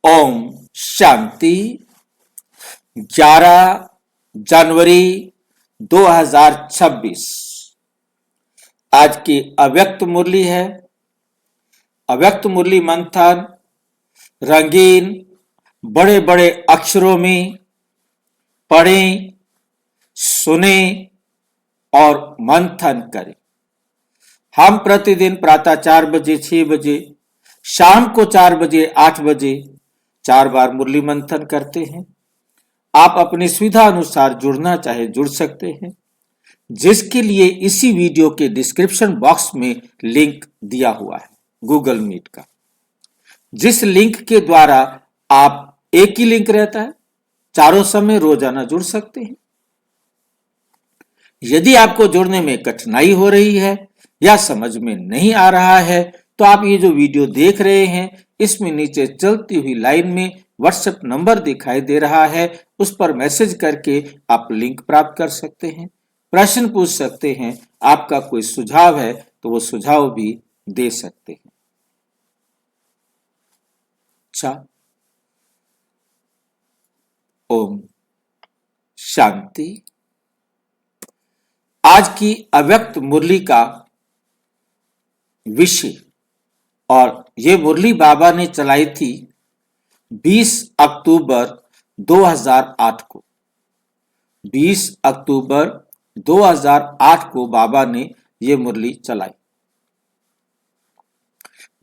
ओम शांति। 11 जनवरी 2026 आज की अव्यक्त मुरली है। अव्यक्त मुरली मंथन रंगीन बड़े बड़े अक्षरों में पढ़ें, सुने और मंथन करें। हम प्रतिदिन प्रातः 4 बजे, 6 बजे, शाम को 4 बजे, 8 बजे 4 बार मुरली मंथन करते हैं। आप अपनी सुविधा अनुसार जुड़ना चाहे जुड़ सकते हैं, जिसके लिए इसी वीडियो के डिस्क्रिप्शन बॉक्स में लिंक दिया हुआ है गूगल मीट का, जिस लिंक के द्वारा आप एक ही लिंक रहता है, चारों समय रोजाना जुड़ सकते हैं। यदि आपको जुड़ने में कठिनाई हो रही है या समझ में नहीं आ रहा है तो आप ये जो वीडियो देख रहे हैं इसमें नीचे चलती हुई लाइन में व्हाट्सएप नंबर दिखाई दे रहा है, उस पर मैसेज करके आप लिंक प्राप्त कर सकते हैं, प्रश्न पूछ सकते हैं, आपका कोई सुझाव है तो वो सुझाव भी दे सकते हैं। अच्छा, ओम शांति। आज की अव्यक्त मुरली का विषय, और ये मुरली बाबा ने चलाई थी 20 अक्टूबर 2008 को। 20 अक्टूबर 2008 को बाबा ने ये मुरली चलाई।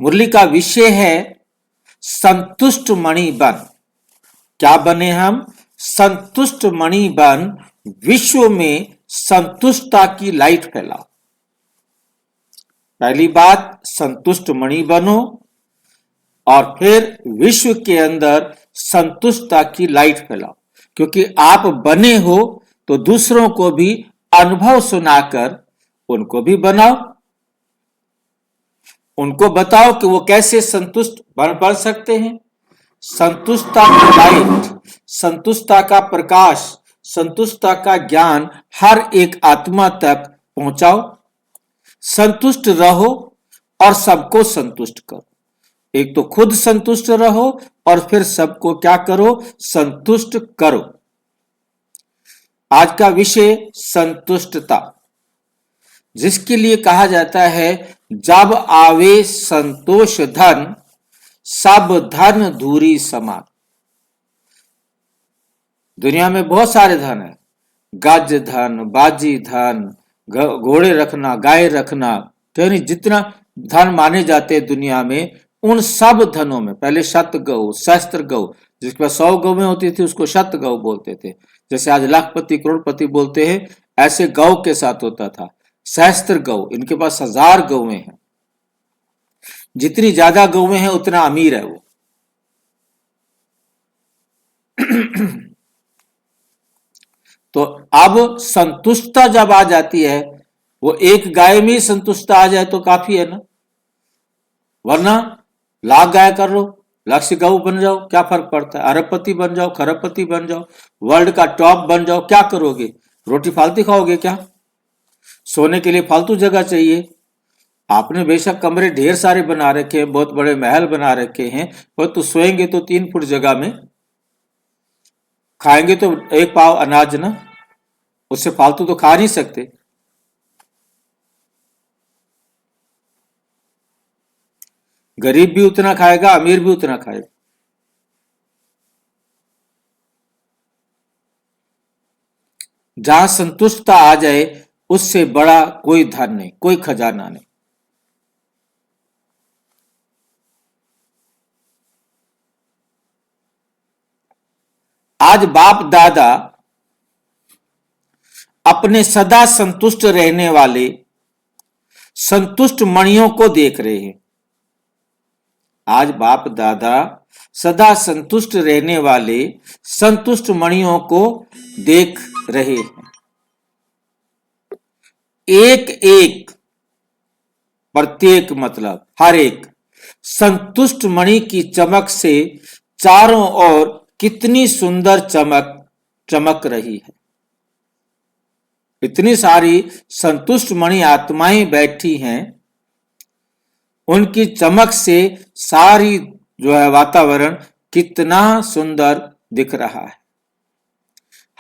मुरली का विषय है संतुष्ट मणि बन। क्या बने हम? संतुष्ट मणि बन, विश्व में संतुष्टता की लाइट फैलाओ। पहली बात, संतुष्ट मणि बनो और फिर विश्व के अंदर संतुष्टता की लाइट फैलाओ, क्योंकि आप बने हो तो दूसरों को भी अनुभव सुनाकर उनको भी बनाओ, उनको बताओ कि वो कैसे संतुष्ट बन सकते हैं। संतुष्टता की लाइट, संतुष्टता का प्रकाश, संतुष्टता का ज्ञान हर एक आत्मा तक पहुंचाओ। संतुष्ट रहो और सबको संतुष्ट करो। एक तो खुद संतुष्ट रहो और फिर सबको क्या करो? संतुष्ट करो। आज का विषय संतुष्टता, जिसके लिए कहा जाता है जब आवे संतोष धन, सब धन धूरी समान। दुनिया में बहुत सारे धन है, गज धन, बाजी धन, घोड़े रखना, गाय रखना, यानी जितना धन माने जाते हैं दुनिया में, उन सब धनों में पहले शत गौ, सहस्त्र गौ, जिसके पास 100 गौएं होती थी उसको शत गौ बोलते थे। जैसे आज लाखपति करोड़पति बोलते हैं, ऐसे गौ के साथ होता था सहस्त्र गौ। इनके पास 1000 गौएं हैं। जितनी ज्यादा गौएं हैं उतना अमीर है वो। तो अब संतुष्टता जब आ जाती है, वो एक गाय में संतुष्टता आ जाए तो काफी है ना, वरना लाख गाय कर लो, लाख से गौ बन जाओ, क्या फर्क पड़ता है? अरबपति बन जाओ, खरबपति बन जाओ, वर्ल्ड का टॉप बन जाओ, क्या करोगे? रोटी फालतू खाओगे क्या? सोने के लिए फालतू जगह चाहिए। आपने बेशक कमरे ढेर सारे बना रखे हैं, बहुत बड़े महल बना रखे हैं, पर तो सोएंगे तो 3 फुट जगह में, खाएंगे तो 1 पाव अनाज ना, उससे फालतू तो खा नहीं सकते। गरीब भी उतना खाएगा, अमीर भी उतना खाएगा। जहां संतुष्टता आ जाए उससे बड़ा कोई धन नहीं, कोई खजाना नहीं। आज बाप दादा अपने सदा संतुष्ट रहने वाले संतुष्ट मणियों को देख रहे हैं। आज बाप दादा सदा संतुष्ट रहने वाले संतुष्ट मणियों को देख रहे हैं। एक एक, प्रत्येक मतलब हर एक संतुष्ट मणि की चमक से चारों ओर कितनी सुंदर चमक रही है। इतनी सारी संतुष्ट मणि आत्माएं बैठी हैं, उनकी चमक से सारी जो है वातावरण कितना सुंदर दिख रहा है।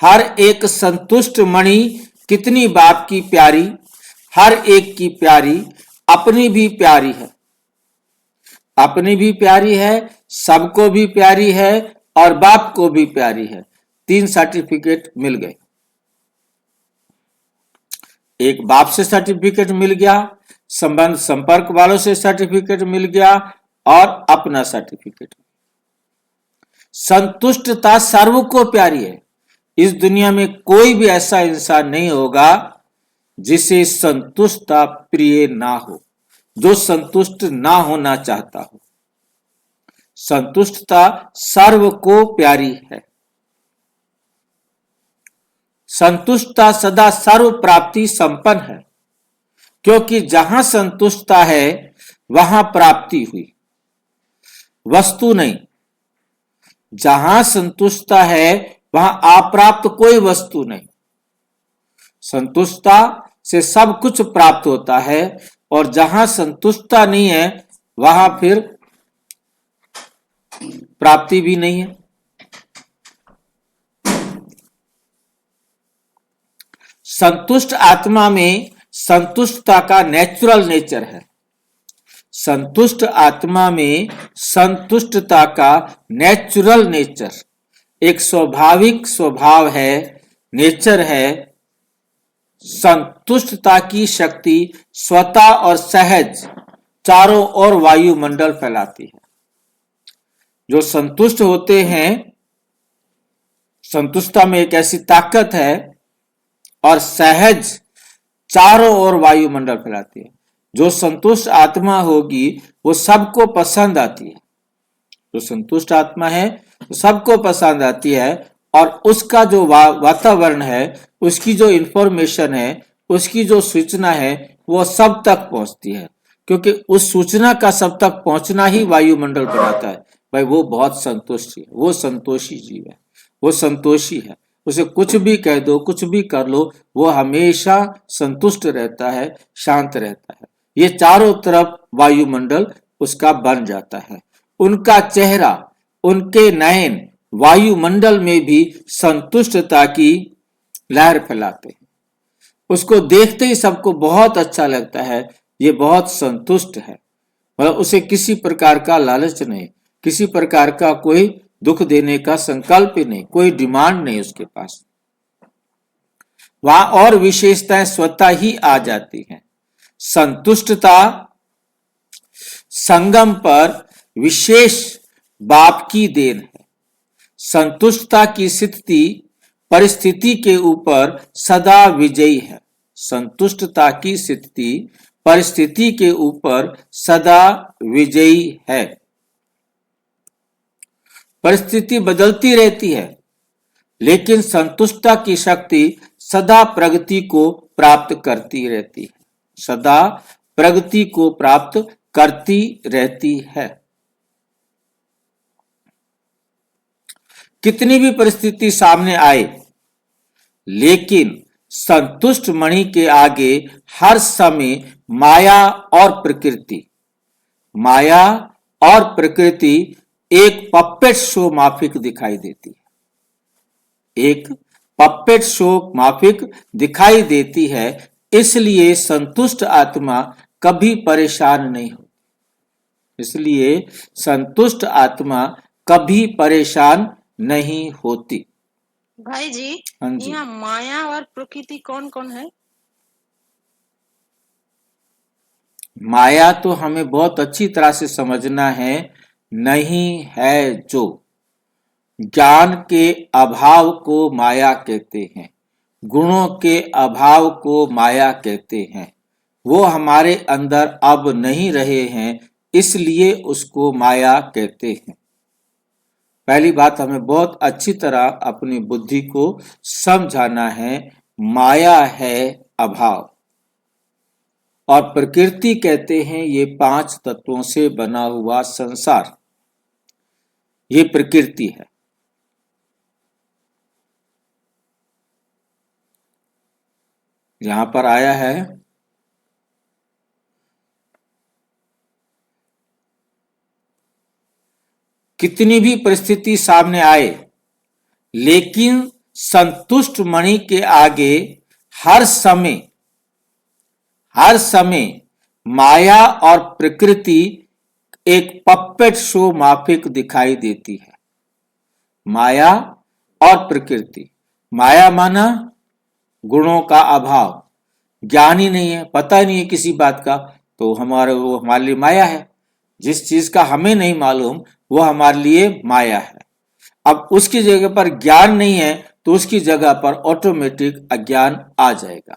हर एक संतुष्ट मणि कितनी बाप की प्यारी, हर एक की प्यारी, अपनी भी प्यारी है, अपनी भी प्यारी है, सबको भी प्यारी है और बाप को भी प्यारी है। 3 सर्टिफिकेट मिल गए। एक बाप से सर्टिफिकेट मिल गया, संबंध संपर्क वालों से सर्टिफिकेट मिल गया और अपना सर्टिफिकेट। संतुष्टता सर्व को प्यारी है। इस दुनिया में कोई भी ऐसा इंसान नहीं होगा जिसे संतुष्टता प्रिय ना हो, जो संतुष्ट ना होना चाहता हो। संतुष्टता सर्व को प्यारी है। संतुष्टता सदा सर्व प्राप्ति संपन्न है, क्योंकि जहां संतुष्टता है वहां प्राप्ति हुई, वस्तु नहीं। जहां संतुष्टता है वहां अप्राप्त कोई वस्तु नहीं। संतुष्टता से सब कुछ प्राप्त होता है और जहां संतुष्टता नहीं है वहां फिर प्राप्ति भी नहीं है। संतुष्ट आत्मा में संतुष्टता का नेचुरल नेचर है। संतुष्ट आत्मा में संतुष्टता का नेचुरल नेचर, एक स्वाभाविक स्वभाव है, नेचर है। संतुष्टता की शक्ति स्वतः और सहज चारों ओर वायुमंडल फैलाती है। जो संतुष्ट होते हैं, संतुष्टता में एक ऐसी ताकत है और सहज चारों ओर वायुमंडल फैलाती है। जो संतुष्ट आत्मा होगी वो सबको पसंद आती है। जो संतुष्ट आत्मा है वो सबको पसंद आती है और उसका जो वातावरण है, उसकी जो इंफॉर्मेशन है, उसकी जो सूचना है वो सब तक पहुंचती है, क्योंकि उस सूचना का सब तक पहुंचना ही वायुमंडल बनाता है। भाई वो बहुत संतुष्ट है, वो संतोषी जीव है, वो संतोषी है। उसे कुछ भी कह दो, कुछ भी कर लो, वो हमेशा संतुष्ट रहता है, शांत रहता है। ये चारों तरफ वायुमंडल उसका बन जाता है। उनका चेहरा, उनके नयन वायुमंडल में भी संतुष्टता की लहर फैलाते हैं। उसको देखते ही सबको बहुत अच्छा लगता है, ये बहुत संतुष्ट है। मतलब उसे किसी प्रकार का लालच नहीं, किसी प्रकार का कोई दुख देने का संकल्प ही नहीं, कोई डिमांड नहीं उसके पास। वहां और विशेषताएं स्वतः ही आ जाती हैं। संतुष्टता संगम पर विशेष बाप की देन है। संतुष्टता की स्थिति परिस्थिति के ऊपर सदा विजयी है। संतुष्टता की स्थिति परिस्थिति के ऊपर सदा विजयी है। परिस्थिति बदलती रहती है, लेकिन संतुष्टता की शक्ति सदा प्रगति को प्राप्त करती रहती है, सदा प्रगति को प्राप्त करती रहती है। कितनी भी परिस्थिति सामने आए, लेकिन संतुष्ट मणि के आगे हर समय माया और प्रकृति, माया और प्रकृति एक पपेट शो माफिक दिखाई देती है, एक पपेट शो माफिक दिखाई देती है। इसलिए संतुष्ट आत्मा कभी परेशान नहीं होती। इसलिए संतुष्ट आत्मा कभी परेशान नहीं होती। भाई जी, हाँ जी, यहाँ माया और प्रकृति कौन कौन है? माया तो हमें बहुत अच्छी तरह से समझना है, नहीं है जो। ज्ञान के अभाव को माया कहते हैं, गुणों के अभाव को माया कहते हैं। वो हमारे अंदर अब नहीं रहे हैं, इसलिए उसको माया कहते हैं। पहली बात, हमें बहुत अच्छी तरह अपनी बुद्धि को समझाना है। माया है अभाव और प्रकृति कहते हैं ये 5 तत्वों से बना हुआ संसार, ये प्रकृति है। यहां पर आया है कितनी भी परिस्थिति सामने आए, लेकिन संतुष्ट मणि के आगे हर समय माया और प्रकृति एक पपेट शो माफिक दिखाई देती है। माया और प्रकृति, माया माना गुणों का अभाव, ज्ञान ही नहीं है, पता ही नहीं है किसी बात का, तो वो हमारे लिए माया है। जिस चीज का हमें नहीं मालूम वो हमारे लिए माया है। अब उसकी जगह पर ज्ञान नहीं है तो उसकी जगह पर ऑटोमेटिक अज्ञान आ जाएगा।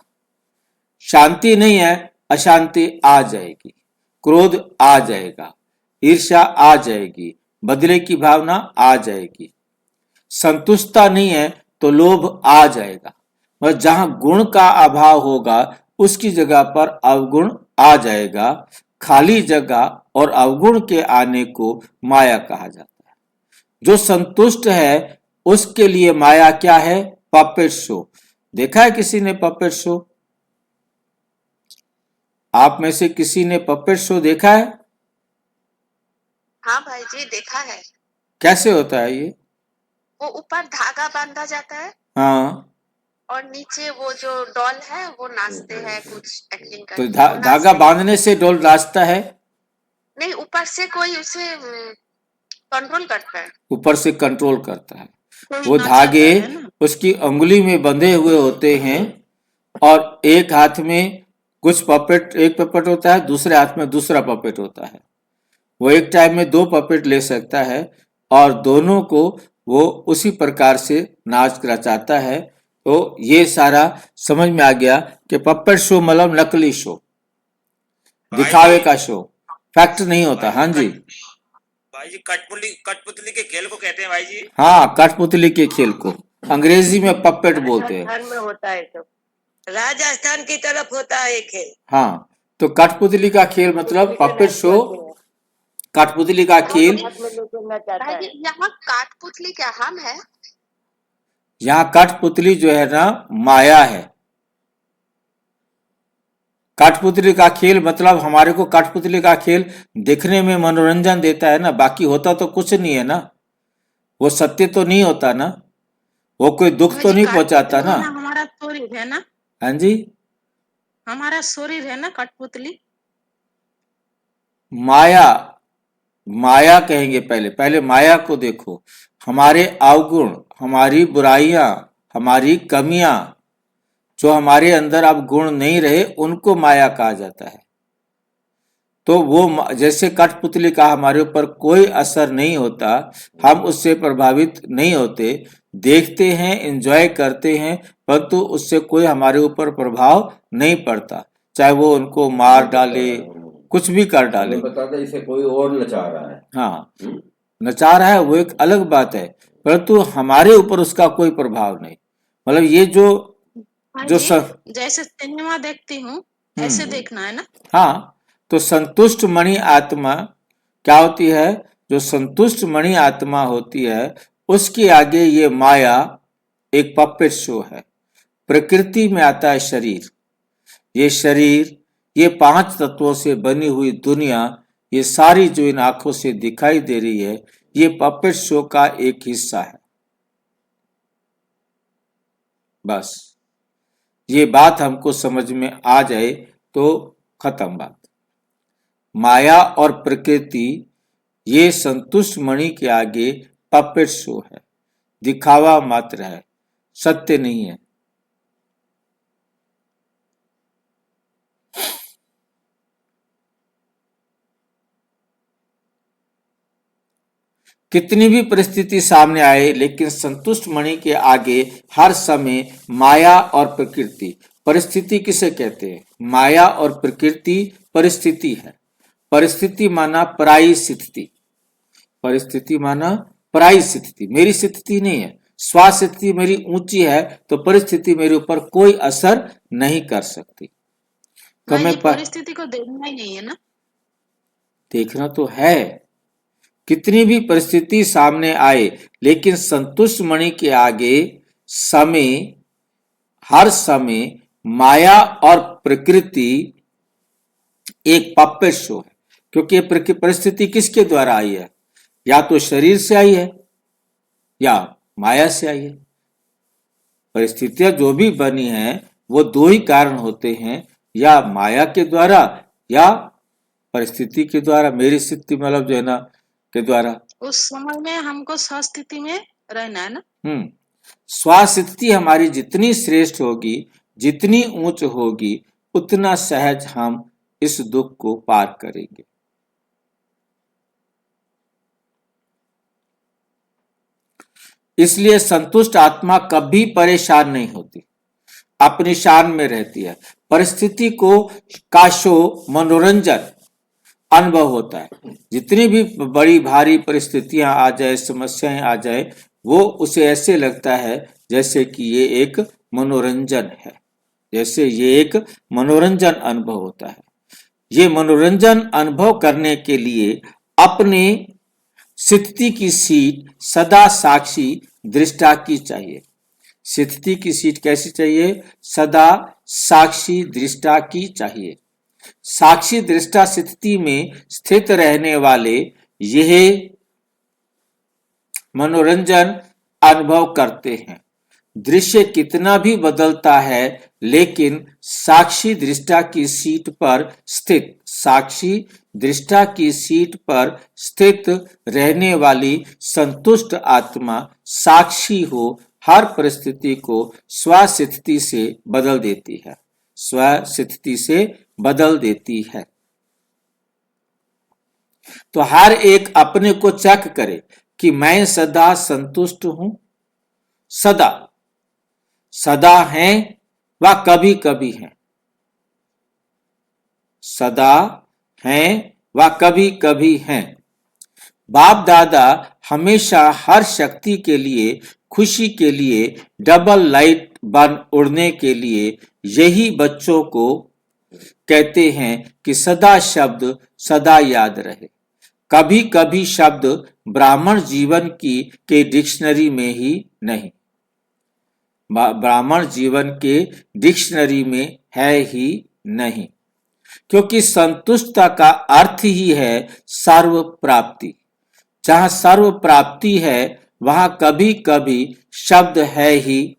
शांति नहीं है, अशांति आ जाएगी, क्रोध आ जाएगा, ईर्ष्या आ जाएगी, बदले की भावना आ जाएगी, संतुष्टता नहीं है तो लोभ आ जाएगा। और जहां गुण का अभाव होगा उसकी जगह पर अवगुण आ जाएगा। खाली जगह और अवगुण के आने को माया कहा जाता है। जो संतुष्ट है उसके लिए माया क्या है? Puppet show. देखा है किसी ने पपेट शो? आप में से किसी ने पपेट शो देखा है? हाँ भाई जी, देखा है। कैसे होता है ये? वो ऊपर धागा बांधा जाता है हाँ, और नीचे वो जो डॉल है वो नाचते हैं, कुछ एक्टिंग तो करके वो धागा नाचते हैं। बांधने से डोल नाचता है? नहीं, ऊपर से कोई उसे कंट्रोल करता है। ऊपर से कंट्रोल करता है। कोई वो नाचाता धागे है ना। उसकी अंगुली में बंधे हुए होते हैं और एक हाथ में कुछ पपेट, एक पपेट होता है, दूसरे हाथ में दूसरा पपेट होता है। वो एक टाइम में 2 पपेट ले सकता है और दोनों को वो उसी प्रकार से नाच रचाता है। तो ये सारा समझ में आ गया कि पपेट शो मतलब नकली शो, दिखावे का शो, फैक्ट नहीं होता। हाँ जी भाई जी, कठपुतली के खेल को कहते हैं भाई जी। हाँ, कठपुतली के खेल को अंग्रेजी में पपेट बोलते हैं। राजस्थान में होता है, तो राजस्थान की तरफ होता है ये खेल। हाँ, तो कठपुतली का खेल मतलब पपेट शो, कठपुतली का खेल। हाथ में लेके नचाता भाई है। जी, यहाँ काठपुतली क्या हम है? यहाँ कठपुतली जो है ना माया है। कठपुतली का खेल मतलब हमारे को कठपुतली का खेल देखने में मनोरंजन देता है ना, बाकी होता तो कुछ नहीं है ना, वो सत्य तो नहीं होता ना, वो कोई दुख भाई तो जी, नहीं पहुंचाता कठपुतली ना। हमारा शरीर है ना, हाँ जी, हमारा शरीर है ना कठपुतली। माया, माया कहेंगे। पहले माया को देखो। हमारे अवगुण, हमारी बुराइयां, हमारी कमियां, जो हमारे अंदर अब गुण नहीं रहे उनको माया कहा जाता है। तो वो जैसे कठपुतली का हमारे ऊपर कोई असर नहीं होता, हम उससे प्रभावित नहीं होते, देखते हैं, एंजॉय करते हैं, परंतु उससे कोई हमारे ऊपर प्रभाव नहीं पड़ता। चाहे वो उनको मार डाले, कुछ भी कर डाले। बता दे इसे कोई और नचा रहा है। हाँ, नचा रहा है वो एक अलग बात है, परंतु हमारे ऊपर उसका कोई प्रभाव नहीं। मतलब ये जो भाई जो जी, जैसे सिनेमा देखती हूँ ऐसे देखना है ना। हाँ, तो संतुष्ट मणि आत्मा क्या होती है? जो संतुष्ट मणि आत्मा होती है उसके आगे ये माया एक पपेट शो है। प्रकृति में आता है शरीर। ये शरीर, ये 5 तत्वों से बनी हुई दुनिया, ये सारी जो इन आंखों से दिखाई दे रही है, ये पपेट शो का एक हिस्सा है। बस ये बात हमको समझ में आ जाए तो खत्म बात। माया और प्रकृति ये संतुष्ट मणि के आगे पपेट शो है, दिखावा मात्र है, सत्य नहीं है। कितनी भी परिस्थिति सामने आए, लेकिन संतुष्ट मणि के आगे हर समय माया और प्रकृति। परिस्थिति किसे कहते हैं? माया और प्रकृति परिस्थिति है। परिस्थिति माना पराई स्थिति, परिस्थिति माना पराई स्थिति, मेरी स्थिति नहीं है। स्थिति मेरी ऊंची है तो परिस्थिति मेरे ऊपर कोई असर नहीं कर सकती। तो भाई मैं जी, परिस्थिति को देखना ही नहीं है ना। देखना तो है। कितनी भी परिस्थिति सामने आए, लेकिन संतुष्ट मणि के आगे हर समय माया और प्रकृति एक पपेट शो है। क्योंकि ये परिस्थिति किसके द्वारा आई है? या तो शरीर से आई है या माया से आई है। परिस्थितियां जो भी बनी हैं वो दो ही कारण होते हैं, या माया के द्वारा या परिस्थिति के द्वारा, मेरी स्थिति मतलब जो है ना के द्वारा। उस समय में हमको स्वस्थिति में रहना है ना। स्वास्थिति हमारी जितनी श्रेष्ठ होगी, जितनी उच्च होगी, उतना सहज हम इस दुख को पार करेंगे। इसलिए संतुष्ट आत्मा कभी परेशान नहीं होती, अपनी शान में रहती है। परिस्थिति को काशो मनोरंजन अनुभव होता है। जितनी भी बड़ी भारी परिस्थितियां आ जाए, समस्याएं आ जाए, वो उसे ऐसे लगता है जैसे कि ये एक मनोरंजन है, जैसे ये एक मनोरंजन अनुभव होता है। ये मनोरंजन अनुभव करने के लिए अपने स्थिति की सीट सदा साक्षी दृष्टा की चाहिए। स्थिति की सीट कैसी चाहिए? सदा साक्षी दृष्टा की चाहिए। साक्षी दृष्टा स्थिति में स्थित रहने वाले यह मनोरंजन अनुभव करते हैं। दृश्य कितना भी बदलता है, लेकिन साक्षी दृष्टा की सीट पर स्थित, साक्षी दृष्टा की सीट पर स्थित रहने वाली संतुष्ट आत्मा साक्षी हो हर परिस्थिति को स्वस्थिति से बदल देती है, स्वस्थिति से बदल देती है। तो हर एक अपने को चेक करे कि मैं सदा संतुष्ट हूं, सदा सदा है व कभी कभी है, सदा हैं व कभी कभी हैं। बाप दादा हमेशा हर शक्ति के लिए, खुशी के लिए, डबल लाइट बन उड़ने के लिए यही बच्चों को कहते हैं कि सदा शब्द सदा याद रहे। कभी कभी शब्द ब्राह्मण जीवन की के डिक्शनरी में ही नहीं, ब्राह्मण जीवन के डिक्शनरी में है ही नहीं, क्योंकि संतुष्टता का अर्थ ही है सर्व प्राप्ति। जहां सर्व प्राप्ति है वहां कभी कभी शब्द है ही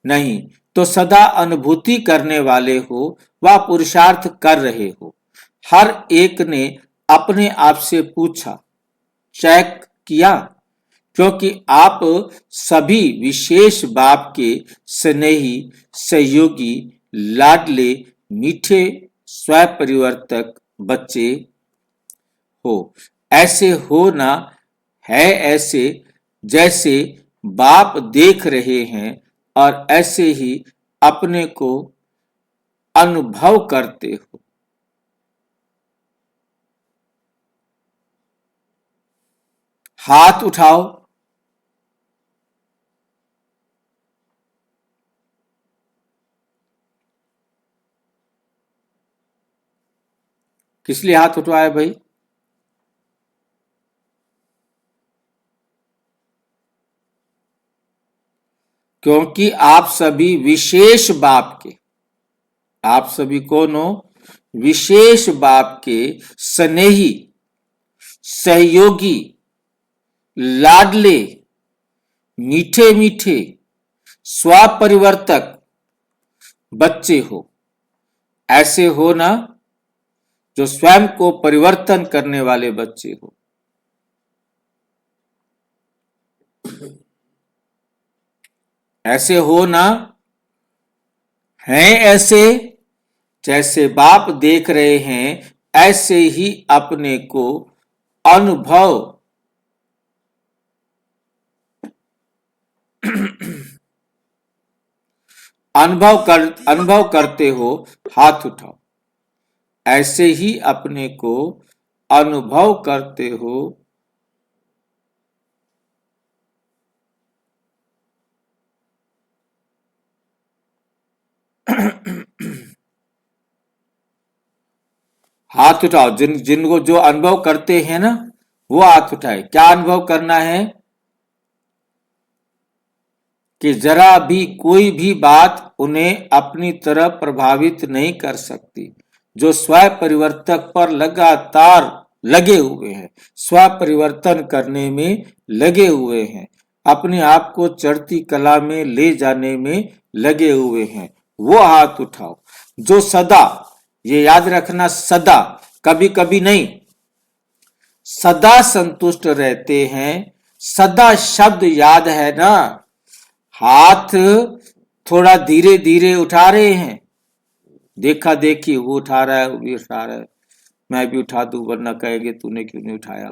नहीं। तो सदा अनुभूति करने वाले हो व पुरुषार्थ कर रहे हो। हर एक ने अपने आप से पूछा, चेक किया, क्योंकि आप सभी विशेष बाप के स्नेही, सहयोगी, लाडले, मीठे, स्वपरिवर्तक बच्चे हो। ऐसे होना है ऐसे जैसे बाप देख रहे हैं और ऐसे ही अपने को अनुभव करते हो। हाथ उठाओ। किस लिए हाथ उठवाया भाई? क्योंकि आप सभी विशेष बाप के, आप सभी कौन हो? विशेष बाप के स्नेही, सहयोगी, लाडले, मीठे मीठे, स्वपरिवर्तक बच्चे हो। ऐसे हो ना जो स्वयं को परिवर्तन करने वाले बच्चे हो। ऐसे हो ना, हैं ऐसे जैसे बाप देख रहे हैं, ऐसे ही अपने को अनुभव अनुभव करते हो। हाथ उठाओ। ऐसे ही अपने को अनुभव करते हो। हाथ उठाओ। जिनको जो अनुभव करते हैं ना, वो हाथ उठाए। क्या अनुभव करना है? कि जरा भी कोई भी बात उन्हें अपनी तरफ प्रभावित नहीं कर सकती। जो स्वयं परिवर्तक पर लगातार लगे हुए हैं, स्व परिवर्तन करने में लगे हुए हैं, अपने आप को चढ़ती कला में ले जाने में लगे हुए हैं, वो हाथ उठाओ जो सदा, ये याद रखना, सदा, कभी कभी नहीं, सदा संतुष्ट रहते हैं। सदा शब्द याद है ना? हाथ थोड़ा धीरे धीरे उठा रहे हैं, देखा देखी, वो उठा रहा है, वो भी उठा रहा है, मैं भी उठा दूं, वरना कहेंगे तूने क्यों नहीं उठाया।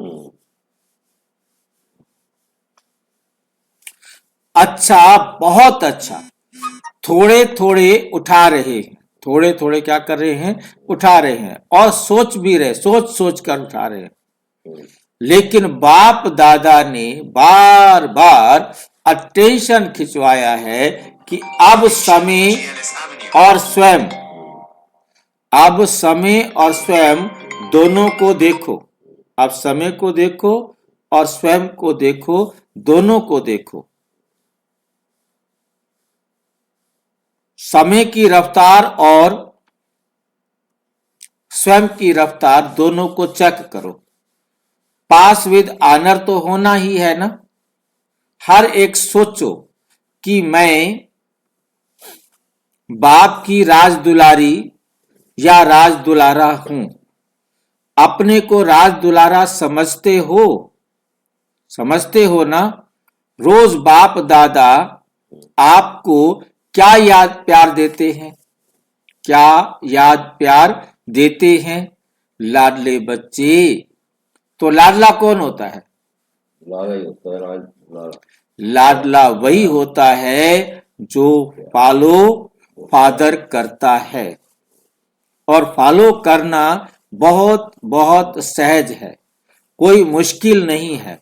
अच्छा, बहुत अच्छा। थोड़े थोड़े उठा रहे हैं, थोड़े थोड़े क्या कर रहे हैं? उठा रहे हैं, और सोच भी रहे, सोच सोच कर उठा रहे हैं। लेकिन बाप दादा ने बार बार अटेंशन खिंचवाया है कि अब समय और स्वयं, अब समय और स्वयं दोनों को देखो। अब समय को देखो और स्वयं को देखो, दोनों को देखो। समय की रफ्तार और स्वयं की रफ्तार दोनों को चेक करो। पास विद ऑनर तो होना ही है ना? हर एक सोचो कि मैं बाप की राज दुलारी या राज दुलारा हूं। अपने को राज दुलारा समझते हो? समझते हो ना? रोज बाप दादा आपको क्या याद प्यार देते हैं? क्या याद प्यार देते हैं? लाडले बच्चे। तो लाडला कौन होता है? लाला ही होता है, राज लाला। लाडला वही होता है जो फॉलो फादर करता है, और फॉलो करना बहुत बहुत सहज है, कोई मुश्किल नहीं है।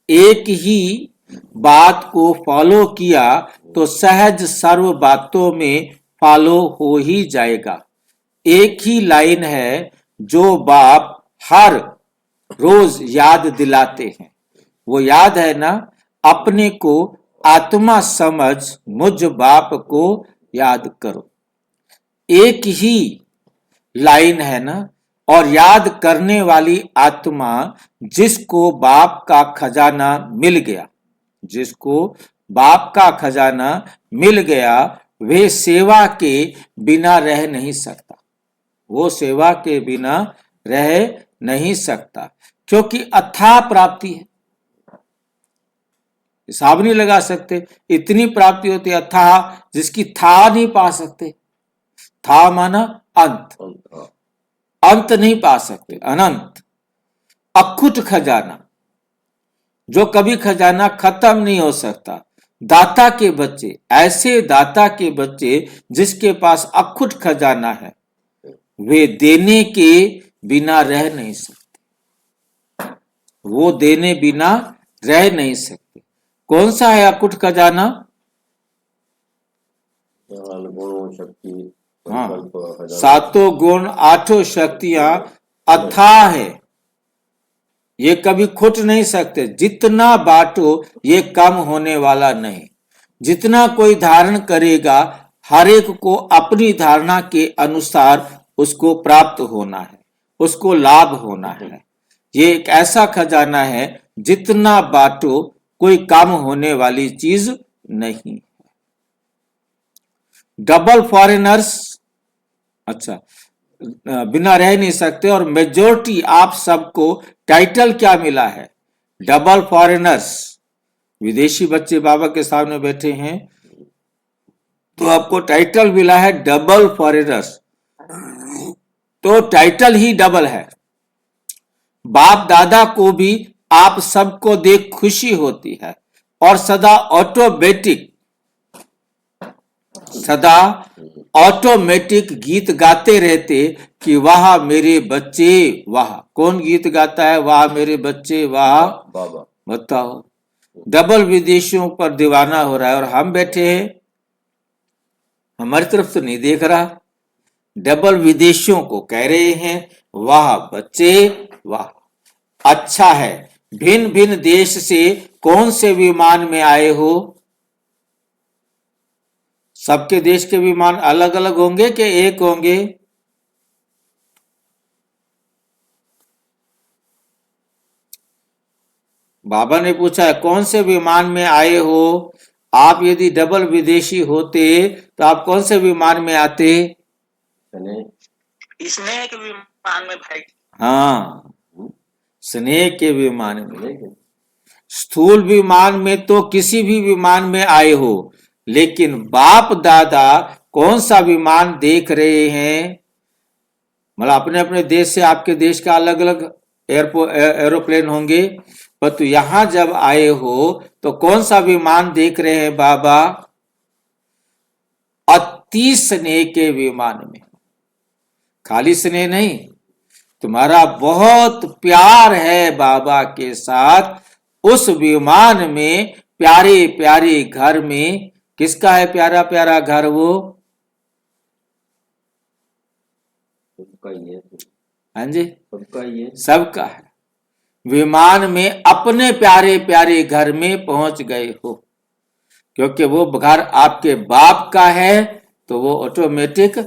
एक ही बात को फॉलो किया तो सहज सर्व बातों में फॉलो हो ही जाएगा। एक ही लाइन है जो बाप हर रोज याद दिलाते हैं, वो याद है ना? अपने को आत्मा समझ मुझ बाप को याद करो। एक ही लाइन है ना? और याद करने वाली आत्मा जिसको बाप का खजाना मिल गया, जिसको बाप का खजाना मिल गया, वे सेवा के बिना रह नहीं सकता। वो सेवा के बिना रह नहीं सकता, क्योंकि अथाह प्राप्ति है, हिसाब नहीं लगा सकते। इतनी प्राप्ति होती है अथाह, जिसकी था नहीं पा सकते। था माना अंत, अंत नहीं पा सकते, अनंत, अखुट खजाना, जो कभी खजाना खत्म नहीं हो सकता। दाता के बच्चे, ऐसे दाता के बच्चे जिसके पास अखुट खजाना है, वे देने के बिना रह नहीं सकते, वो देने बिना रह नहीं सकते। कौन सा है अखुट खजाना? गुण शक्ति, हाँ, संकल्प, खजाना। सातों गुण आठों शक्तियां अथाह है, ये कभी खुट नहीं सकते। जितना बांटो ये कम होने वाला नहीं। जितना कोई धारण करेगा, हर एक को अपनी धारणा के अनुसार उसको प्राप्त होना है, उसको लाभ होना है। ये एक ऐसा खजाना है, जितना बांटो कोई कम होने वाली चीज नहीं। डबल फॉरेनर्स, अच्छा, बिना रह नहीं सकते। और मेजोरिटी आप सबको टाइटल क्या मिला है? Double foreigners. विदेशी बच्चे बाबा के सामने बैठे हैं तो आपको टाइटल मिला है डबल फॉरेनर्स, तो टाइटल ही डबल है। बाप दादा को भी आप सबको देख खुशी होती है, और सदा ऑटोमेटिक गीत गाते रहते कि वाह मेरे बच्चे वाह। कौन गीत गाता है? वाह मेरे बच्चे वाह। बाबा। बताओ, डबल विदेशियों पर दीवाना हो रहा है, और हम बैठे हैं, हमारी तरफ तो नहीं देख रहा। डबल विदेशियों को कह रहे हैं वाह बच्चे वाह। अच्छा है, भिन्न भिन्न देश से कौन से विमान में आए हो? सबके देश के विमान अलग अलग होंगे कि एक होंगे? बाबा ने पूछा है कौन से विमान में आए हो? आप यदि डबल विदेशी होते तो आप कौन से विमान में आते? स्नेह के विमान में भाई। हाँ, स्नेह के विमान में। स्थूल विमान में तो किसी भी विमान में आए हो, लेकिन बाप दादा कौन सा विमान देख रहे हैं? मतलब अपने अपने देश से, आपके देश का अलग अलग एरोप्लेन होंगे, परंतु यहां जब आए हो तो कौन सा विमान देख रहे हैं बाबा? अति स्नेह के विमान में। खाली स्नेह नहीं, तुम्हारा बहुत प्यार है बाबा के साथ। उस विमान में प्यारे प्यारे घर में, किसका है प्यारा प्यारा घर? वो सबका ही है। हाँ जी, सबका ही है। सबका है। विमान में अपने प्यारे प्यारे घर में पहुंच गए हो, क्योंकि वो घर आपके बाप का है तो वो ऑटोमेटिक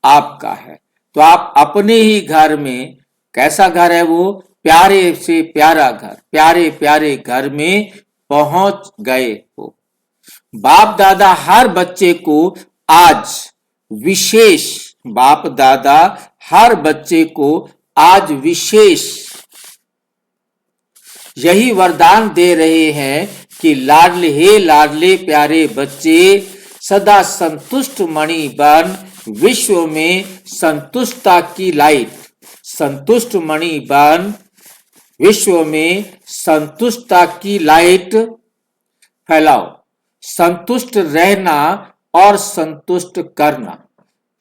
आपका है। तो आप अपने ही घर में, कैसा घर है वो? प्यारे से प्यारा घर, प्यारे प्यारे घर में पहुंच गए हो। बाप दादा हर बच्चे को आज विशेष, बाप दादा हर बच्चे को आज विशेष यही वरदान दे रहे हैं कि लाडले, हे लाडले प्यारे बच्चे, सदा संतुष्ट मणि बन विश्व में संतुष्टता की लाइट, संतुष्ट मणि बन विश्व में संतुष्टता की लाइट फैलाओ। संतुष्ट रहना और संतुष्ट करना।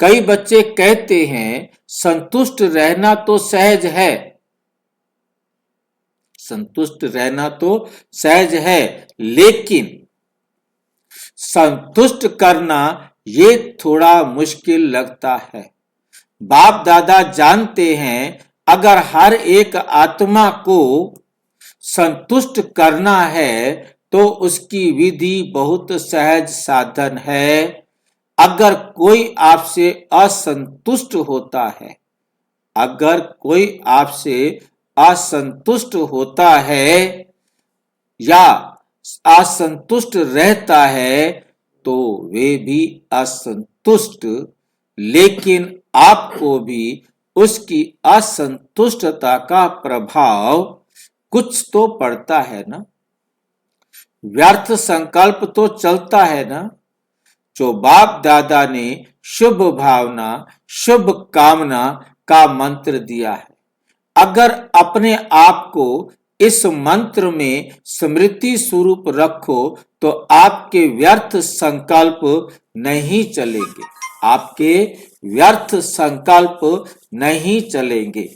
कई बच्चे कहते हैं संतुष्ट रहना तो सहज है, संतुष्ट रहना तो सहज है, लेकिन संतुष्ट करना ये थोड़ा मुश्किल लगता है। बाप दादा जानते हैं अगर हर एक आत्मा को संतुष्ट करना है तो उसकी विधि बहुत सहज साधन है। अगर कोई आपसे असंतुष्ट होता है, अगर कोई आपसे असंतुष्ट होता है या असंतुष्ट रहता है तो वे भी असंतुष्ट, लेकिन आपको भी उसकी असंतुष्टता का प्रभाव कुछ तो पड़ता है ना। व्यर्थ संकल्प तो चलता है ना। जो बाप दादा ने शुभ भावना, शुभ कामना का मंत्र दिया है, अगर अपने आप को इस मंत्र में स्मृति स्वरूप रखो तो आपके व्यर्थ संकल्प नहीं चलेंगे, आपके व्यर्थ संकल्प नहीं चलेंगे।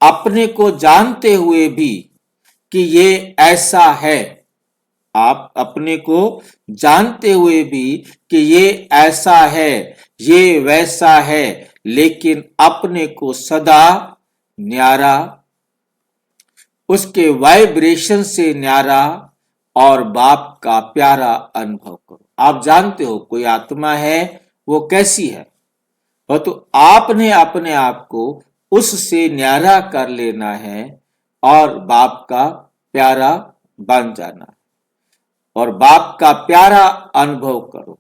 अपने को जानते हुए भी कि ये ऐसा है, आप अपने को जानते हुए भी कि ये ऐसा है, ये वैसा है, लेकिन अपने को सदा न्यारा, उसके वाइब्रेशन से न्यारा और बाप का प्यारा अनुभव करो। आप जानते हो कोई आत्मा है, वो कैसी है, और तो आपने अपने आप को उससे न्यारा कर लेना है और बाप का प्यारा बन जाना है और बाप का प्यारा अनुभव करो।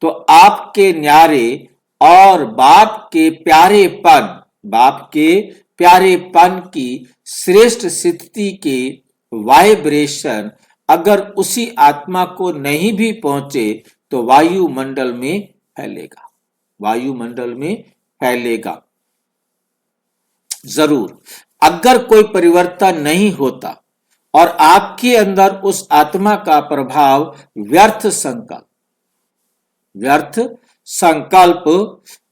तो आपके न्यारे और बाप के प्यारेपन, बाप के प्यारेपन की श्रेष्ठ स्थिति के वाइब्रेशन अगर उसी आत्मा को नहीं भी पहुंचे तो वायुमंडल में फैलेगा, वायुमंडल में फैलेगा जरूर। अगर कोई परिवर्तन नहीं होता और आपके अंदर उस आत्मा का प्रभाव व्यर्थ संकल्प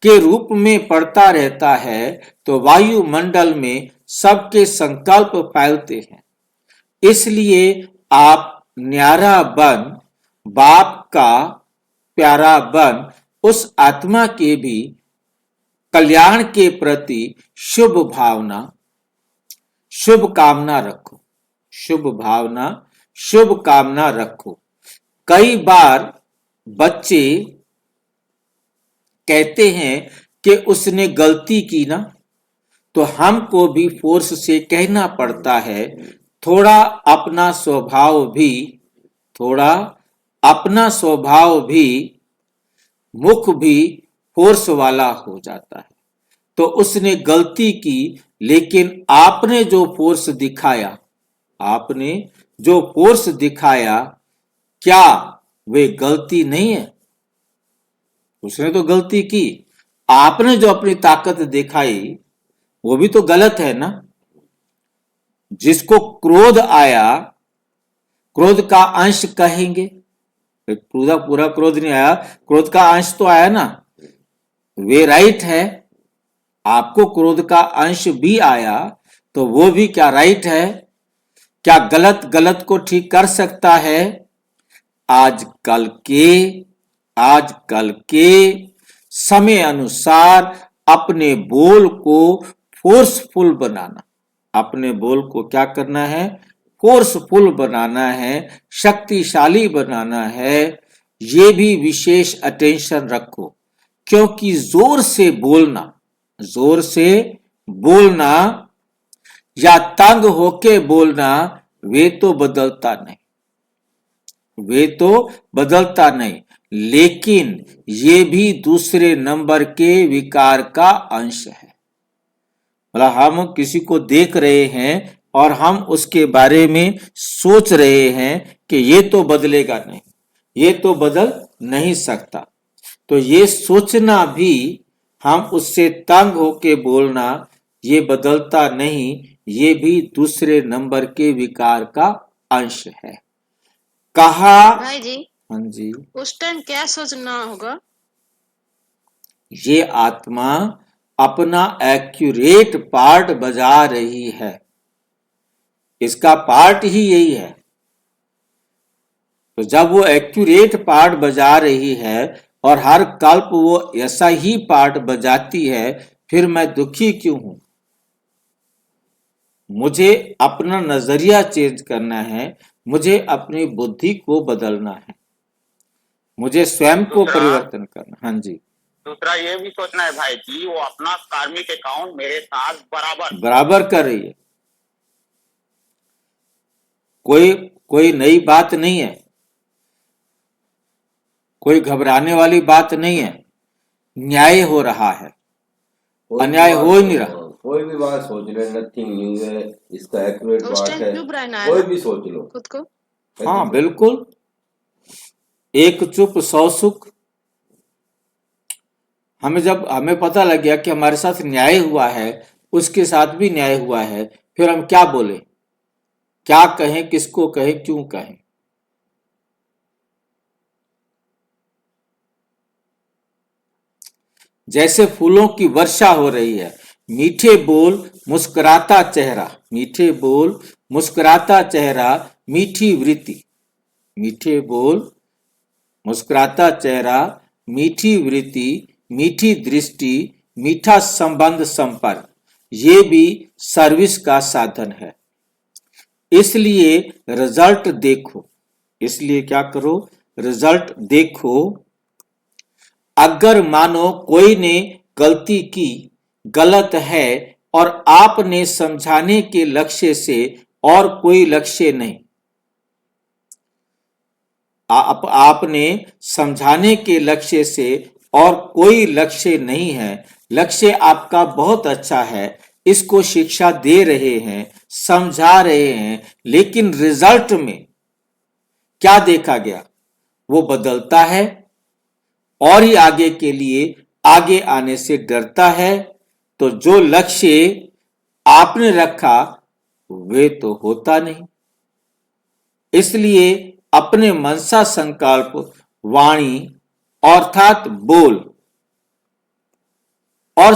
के रूप में पड़ता रहता है तो वायुमंडल में सबके संकल्प फैलते हैं। इसलिए आप न्यारा बन, बाप का प्यारा बन, उस आत्मा के भी कल्याण के प्रति शुभ भावना, शुभ कामना रखो, शुभ भावना, शुभ कामना रखो। कई बार बच्चे कहते हैं कि उसने गलती की ना, तो हमको भी फोर्स से कहना पड़ता है थोड़ा अपना स्वभाव भी थोड़ा अपना स्वभाव भी मुख भी फोर्स वाला हो जाता है। तो उसने गलती की, लेकिन आपने जो फोर्स दिखाया, आपने जो फोर्स दिखाया, क्या वे गलती नहीं है? उसने तो गलती की, आपने जो अपनी ताकत दिखाई वो भी तो गलत है ना। जिसको क्रोध आया, क्रोध का अंश कहेंगे, पूरा पूरा क्रोध नहीं आया, क्रोध का अंश तो आया ना, वे राइट है। आपको क्रोध का अंश भी आया तो वो भी क्या राइट है? क्या गलत गलत को ठीक कर सकता है? आजकल के समय अनुसार अपने बोल को फोर्सफुल बनाना, अपने बोल को क्या करना है? फोर्सफुल बनाना है, शक्तिशाली बनाना है। ये भी विशेष अटेंशन रखो, क्योंकि जोर से बोलना या तंग होके बोलना वे तो बदलता नहीं, लेकिन ये भी दूसरे नंबर के विकार का अंश है। मतलब हम किसी को देख रहे हैं और हम उसके बारे में सोच रहे हैं कि ये तो बदलेगा नहीं, ये तो बदल नहीं सकता। तो ये सोचना भी, हम उससे तंग होके बोलना, ये बदलता नहीं, ये भी दूसरे नंबर के विकार का अंश है। कहा। भाई जी, हाँ जी। उस टाइम क्या सोचना होगा? ये आत्मा अपना एक्यूरेट पार्ट बजा रही है, इसका पार्ट ही यही है। तो जब वो एक्यूरेट पार्ट बजा रही है और हर कल्प वो ऐसा ही पार्ट बजाती है, फिर मैं दुखी क्यों हूं? मुझे अपना नजरिया चेंज करना है, मुझे अपनी बुद्धि को बदलना है, मुझे स्वयं को परिवर्तन करना। हाँ जी। दूसरा ये भी सोचना है भाई जी, वो अपना कार्मिक अकाउंट मेरे साथ बराबर कर रही है। कोई नई बात नहीं है, कोई घबराने वाली बात नहीं है। न्याय हो रहा है, अन्याय हो ही नहीं रहा। कोई भी बात सोच लो, नथिंग न्यू है, इसका एक्यूरेट उस पार्ट टाइम है, चुप रहना है कोई ना भी सोच लो खुद को। हाँ बिल्कुल, एक चुप सौ सुख। हमें पता लग गया कि हमारे साथ न्याय हुआ है, उसके साथ भी न्याय हुआ है, फिर हम क्या बोले, क्या कहें, किसको कहें, क्यों कहें? जैसे फूलों की वर्षा हो रही है, मीठे बोल मुस्कुराता चेहरा, मीठे बोल मुस्कुराता चेहरा, मीठी वृत्ति, मीठे बोल मुस्कुराता चेहरा, मीठी वृत्ति, मीठी दृष्टि, मीठा संबंध, संपर्क, ये भी सर्विस का साधन है। इसलिए रिजल्ट देखो, इसलिए क्या करो? रिजल्ट देखो। अगर मानो कोई ने गलती की, गलत है, और आपने समझाने के लक्ष्य से, और कोई लक्ष्य नहीं, आपने समझाने के लक्ष्य से और कोई लक्ष्य नहीं है, लक्ष्य आपका बहुत अच्छा है, इसको शिक्षा दे रहे हैं, समझा रहे हैं, लेकिन रिजल्ट में क्या देखा गया? वो बदलता है और ही आगे के लिए आगे आने से डरता है। तो जो लक्ष्य आपने रखा वे तो होता नहीं। इसलिए अपने मनसा संकल्प, वाणी अर्थात बोल और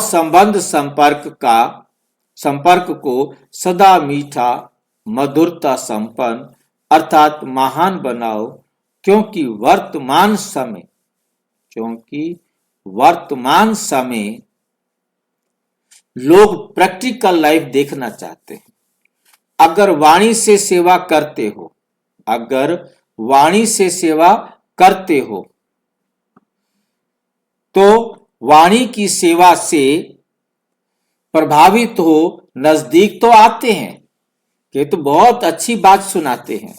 संपर्क को सदा मीठा, मधुरता संपन्न अर्थात महान बनाओ, क्योंकि वर्तमान समय लोग प्रैक्टिकल लाइफ देखना चाहते हैं। अगर वाणी से सेवा करते हो तो वाणी की सेवा से प्रभावित हो, नजदीक तो आते हैं कि तो बहुत अच्छी बात सुनाते हैं,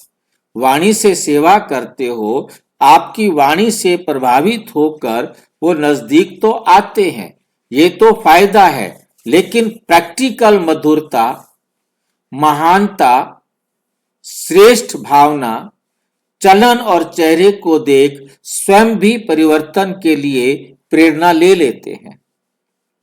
वाणी से सेवा करते हो, आपकी वाणी से प्रभावित होकर वो नजदीक तो आते हैं, ये तो फायदा है। लेकिन प्रैक्टिकल मधुरता, महानता, श्रेष्ठ भावना, चलन और चेहरे को देख स्वयं भी परिवर्तन के लिए प्रेरणा ले लेते हैं।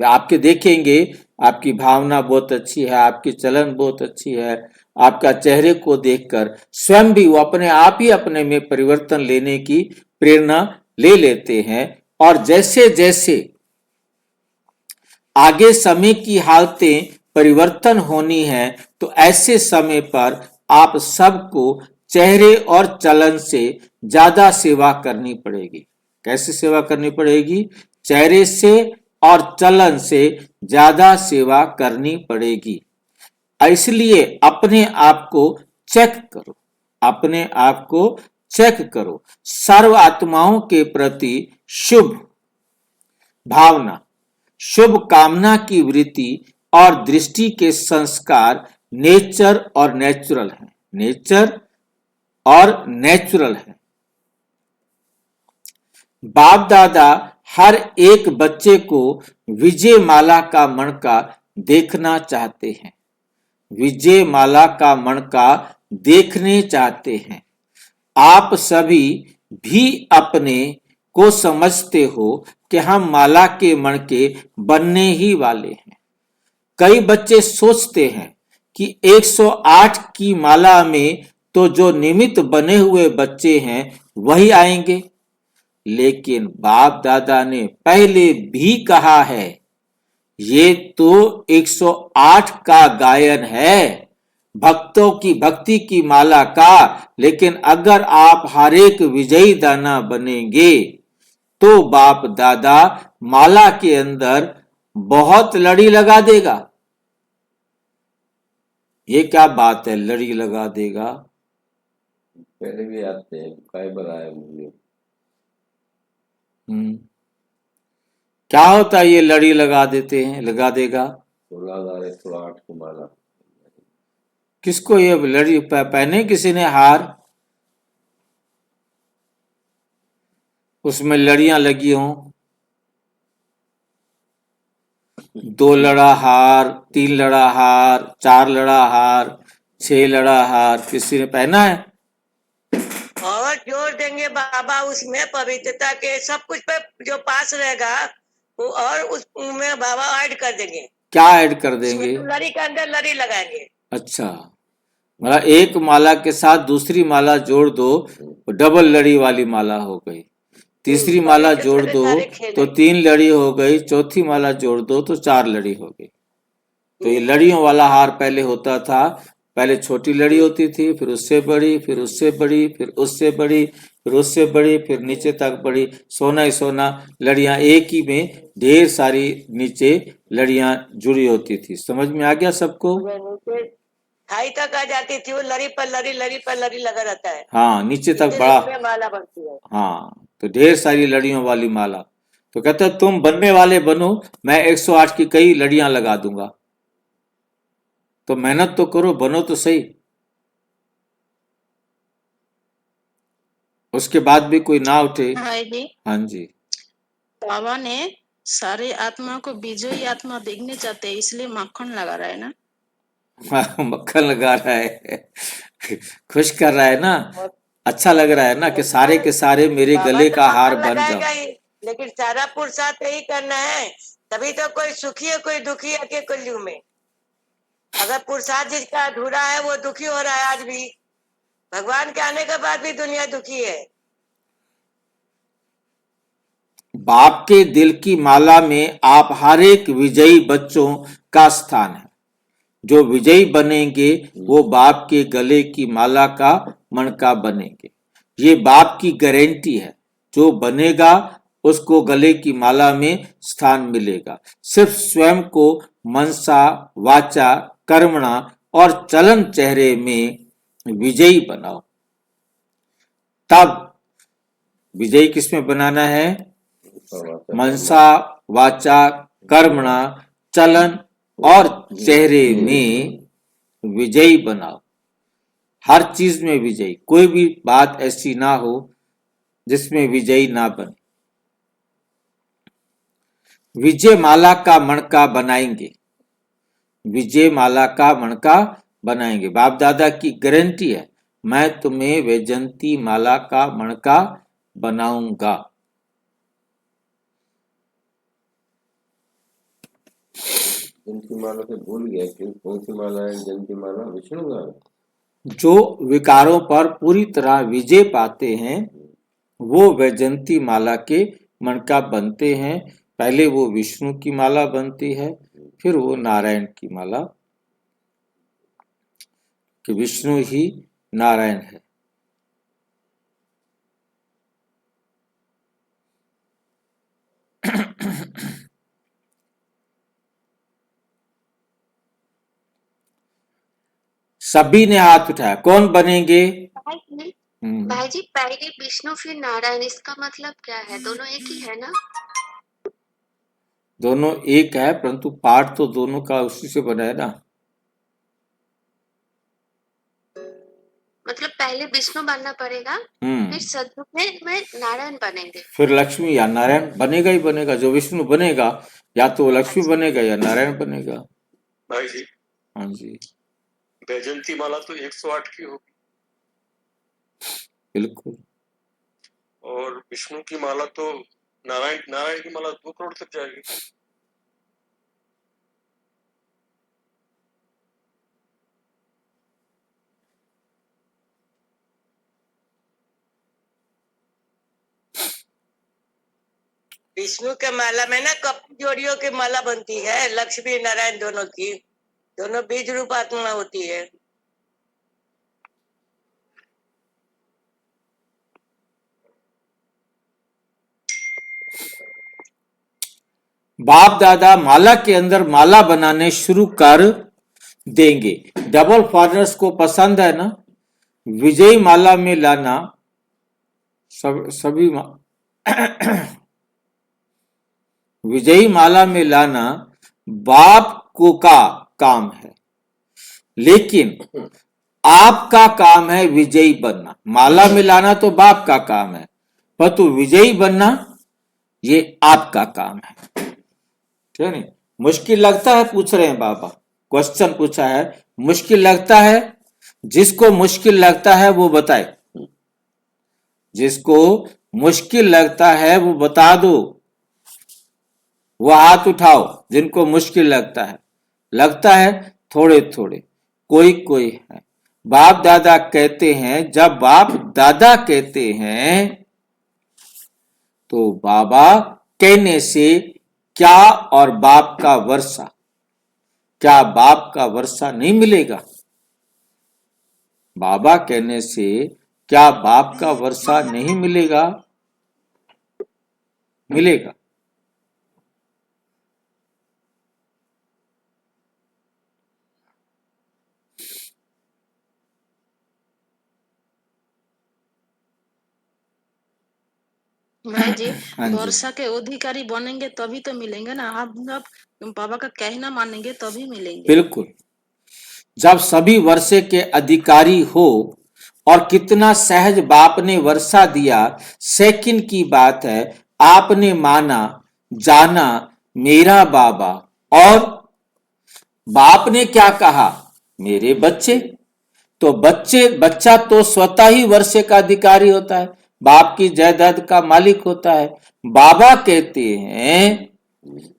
आपके देखेंगे आपकी भावना बहुत अच्छी है, आपकी चलन बहुत अच्छी है, आपका चेहरे को देखकर स्वयं भी वो अपने आप ही अपने में परिवर्तन लेने की प्रेरणा ले लेते हैं। और जैसे जैसे आगे समय की हालतें परिवर्तन होनी है, तो ऐसे समय पर आप सबको चेहरे और चलन से ज्यादा सेवा करनी पड़ेगी। कैसे सेवा करनी पड़ेगी? चेहरे से और चलन से ज्यादा सेवा करनी पड़ेगी। इसलिए अपने आप को चेक करो, अपने आप को चेक करो। सर्व आत्माओं के प्रति शुभ भावना, शुभ कामना की वृत्ति और दृष्टि के संस्कार नेचर और नेचुरल है, नेचर और नेचुरल है। बाप दादा हर एक बच्चे को विजय माला का मणका देखना चाहते हैं, विजय माला का मणका देखने चाहते हैं। आप सभी भी अपने को समझते हो कि हम माला के मणके बनने ही वाले हैं। कई बच्चे सोचते हैं कि 108 की माला में तो जो निमित्त बने हुए बच्चे हैं वही आएंगे, लेकिन बाप दादा ने पहले भी कहा है ये तो 108 का गायन है, भक्तों की भक्ति की माला का। लेकिन अगर आप हर एक विजयी दाना बनेंगे तो बाप दादा माला के अंदर बहुत लड़ी लगा देगा। ये क्या बात है, लड़ी लगा देगा? पहले भी आते हैं, काय बनाया मुझे। क्या होता है ये लड़ी लगा देते हैं, लगा देगा? 16,108 की माला। किसको ये लड़ी पहने? किसी ने हार, उसमें लड़ियां लगी हों, 2 लड़ा हार, 3 लड़ा हार, 4 लड़ा हार, 6 लड़ा हार, किसी ने पहना है? और जोड़ देंगे बाबा उसमें पवित्रता के सब कुछ पे जो पास रहेगा वो, और उसमें बाबा ऐड कर देंगे। क्या ऐड कर देंगे? लड़ी के अंदर लड़ी लगाएंगे। अच्छा, मतलब एक माला के साथ दूसरी माला जोड़ दो, डबल लड़ी वाली माला हो गई। तीसरी माला जोड़ दो तो 3 लड़ी हो गई, चौथी माला जोड़ दो तो 4 लड़ी हो गई। तो ये लड़ियों वाला हार पहले होता था, पहले छोटी लड़ी होती थी, फिर उससे बड़ी, फिर उससे बड़ी, फिर उससे बड़ी, फिर उससे बड़ी, फिर नीचे तक बड़ी, सोना ही सोना लड़ियां, एक ही में ढेर सारी नीचे लड़ियां जुड़ी होती थी। समझ में आ गया सबको? हाई तक आ जाती थी, वो लड़ी पर लड़ी, लड़ी पर लड़ी लगा रहता है। हाँ, नीचे तक बड़ा माला बनती है। हाँ, तो ढेर सारी लड़ियों वाली माला। तो कहता है तुम बनने वाले बनो, मैं 108 की कई लड़ियां लगा दूंगा। तो मेहनत तो करो, बनो तो सही। उसके बाद भी कोई ना उठे। भाई जी, हाँ जी, बाबा ने सारे आत्मा को विजयी आत्मा देखने चाहते हैं, इसलिए मक्खन लगा रहा है ना। मक्खन लगा रहा है, खुश कर रहा है ना, अच्छा लग रहा है ना कि सारे के सारे मेरे गले का हार बन जाओ। लेकिन सारा पुरुषार्थ यही करना है, तभी तो कोई सुखी है कोई दुखी है के कलयुग में। अगर पुरुषार्थ जिसका अधूरा है वो दुखी हो रहा है आज भी, भगवान के आने के बाद भी दुनिया दुखी है। बाप के दिल की माला में आप हर एक विजयी बच्चों का स्थान है। जो विजयी बनेंगे वो बाप के गले की माला का मणका बनेंगे। ये बाप की गारंटी है, जो बनेगा उसको गले की माला में स्थान मिलेगा। सिर्फ स्वयं को मनसा, वाचा, कर्मणा और चलन चेहरे में विजयी बनाओ। तब विजयी किसमें बनाना है? मनसा, वाचा, कर्मणा, चलन और चेहरे में विजयी बनाओ। हर चीज में विजयी, कोई भी बात ऐसी ना हो जिसमें विजयी ना बने। विजय माला का मणका बनाएंगे, विजय माला का मणका बनाएंगे। बाप दादा की गारंटी है, मैं तुम्हें वैजंती माला का मणका बनाऊंगा। जयंती माला से भूल गया क्यों, कौन सी माला है जयंती माला? विष्णु का। जो विकारों पर पूरी तरह विजय पाते हैं वो वैजंती माला के मणका बनते हैं। पहले वो विष्णु की माला बनती है, फिर वो नारायण की माला, कि विष्णु ही नारायण है। सभी ने हाथ उठाया, कौन बनेंगे? भाई जी पहले विष्णु फिर नारायण, इसका मतलब क्या है? दोनों एक ही है ना? दोनों एक है, परंतु पाठ तो दोनों का उसी से बना है ना। मतलब पहले विष्णु बनना पड़ेगा, फिर सदयुग में नारायण बनेंगे, फिर लक्ष्मी या नारायण बनेगा ही बनेगा। जो विष्णु बनेगा या तो लक्ष्मी बनेगा या नारायण बनेगा। भाई जी, हाँ जी, वैजंती माला तो 108 की होगी बिल्कुल। और विष्णु की माला तो नारायण की माला 2 करोड़ तक जाएगी। विष्णु के माला में ना कपल जोड़ियों की माला बनती है, लक्ष्मी नारायण दोनों की, दोनों बीज रूप आत्मा होती है। बाप दादा माला के अंदर माला बनाने शुरू कर देंगे। डबल फॉरनर्स को पसंद है ना, विजयी माला में लाना सभी विजयी माला में लाना बाप को का काम है, लेकिन आपका काम है विजयी बनना। माला में लाना तो बाप का काम है, परंतु विजयी बनना ये आपका काम है। ठीक है नहीं? मुश्किल लगता है, पूछ रहे हैं बाबा, क्वेश्चन पूछा है, मुश्किल लगता है? जिसको मुश्किल लगता है वो बताए, जिसको मुश्किल लगता है वो बता दो, वो हाथ उठाओ। जिनको मुश्किल लगता है थोड़े थोड़े, कोई कोई है। बाप दादा कहते हैं, जब बाप दादा कहते हैं तो बाबा कहने से क्या और बाप का वर्षा, क्या बाप का वर्षा नहीं मिलेगा? बाबा कहने से क्या बाप का वर्षा नहीं मिलेगा? मिलेगा। भाई जी, हाँ जी, वर्षा के अधिकारी बनेंगे तभी तो मिलेंगे ना। आप जब बाबा का कहना मानेंगे तभी मिलेंगे। बिल्कुल। जब सभी वर्षे के अधिकारी हो, और कितना सहज बाप ने वर्षा दिया, सेकंड की बात है। आपने माना जाना मेरा बाबा, और बाप ने क्या कहा? मेरे बच्चे। तो बच्चा तो स्वतः ही वर्षे का अधिकारी होता है, बाप की जायदाद का मालिक होता है। बाबा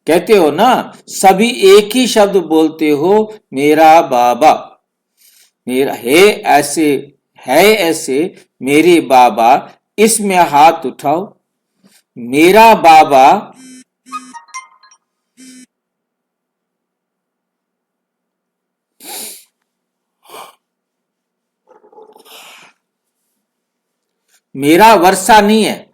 कहते हो ना, सभी एक ही शब्द बोलते हो, मेरा बाबा। मेरा है ऐसे मेरे बाबा, इसमें हाथ उठाओ। मेरा बाबा मेरा वर्षा नहीं है।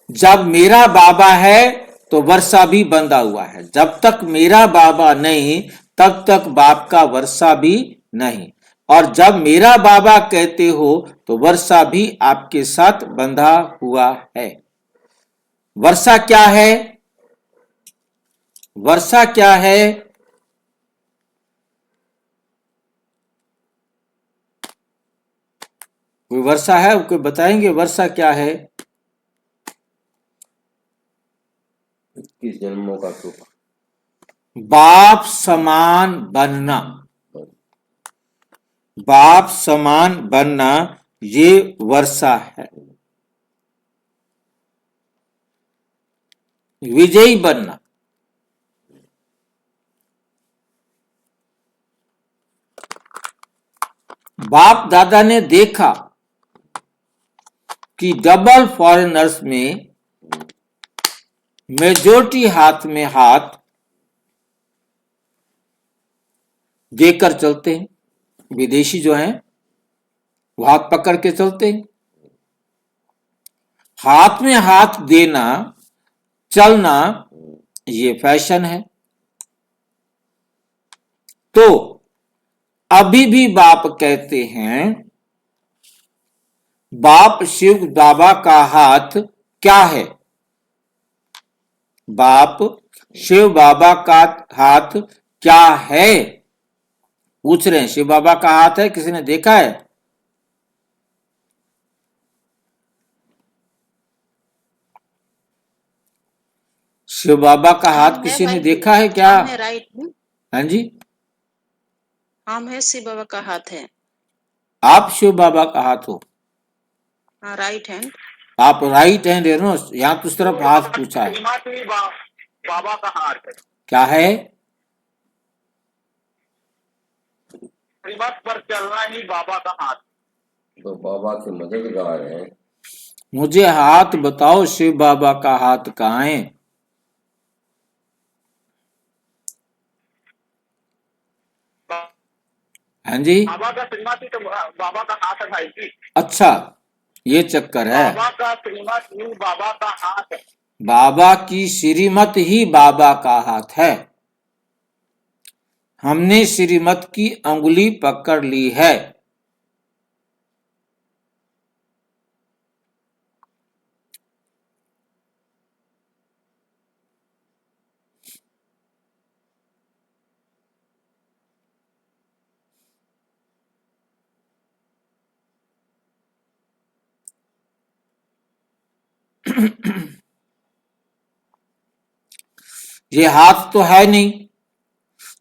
जब मेरा बाबा है तो वर्षा भी बंधा हुआ है। जब तक मेरा बाबा नहीं तब तक बाप का वर्षा भी नहीं। और जब मेरा बाबा कहते हो तो वर्षा भी आपके साथ बंधा हुआ है। वर्षा क्या है? वर्षा क्या है? कोई वर्षा है, कोई बताएंगे वर्षा क्या है? 21 जन्मों का सुख। बाप समान बनना, बाप समान बनना ये वर्षा है। विजयी बनना, बाप दादा ने देखा कि डबल फॉरेनर्स में मेजोरिटी हाथ में हाथ देकर चलते हैं। विदेशी जो हैं वो हाथ पकड़ के चलते हैं। हाथ में हाथ देना, चलना ये फैशन है। तो अभी भी बाप कहते हैं, बाप शिव बाबा का हाथ क्या है? बाप शिव बाबा का हाथ क्या है? पूछ रहे हैं। शिव बाबा का हाथ है, किसी ने देखा है? शिव बाबा का हाथ किसी ने देखा है क्या? हम है राइट। हाँ जी, हम है शिव बाबा का हाथ है। आप शिव बाबा का हाथ हो। हाँ, राइट हैंड। आप राइट हैंड है ना? यहाँ तो उस तरफ हाथ पूछा है। श्रीमत ही बाबा का हाथ है। क्या है? श्रीमत पर चलना ही बाबा का हाथ। तो बाबा के मददगार हैं। मुझे हाथ बताओ, शिव बाबा का हाथ कहाँ है? हाँ जी, बाबा का श्रीमत ही तो बाबा का हाथ है भाई जी। अच्छा ये चक्कर है। बाबा का श्रीमत ही बाबा का हाथ है। बाबा की श्रीमत ही बाबा का हाथ है। हमने श्रीमत की अंगुली पकड़ ली है। ये हाथ तो है नहीं,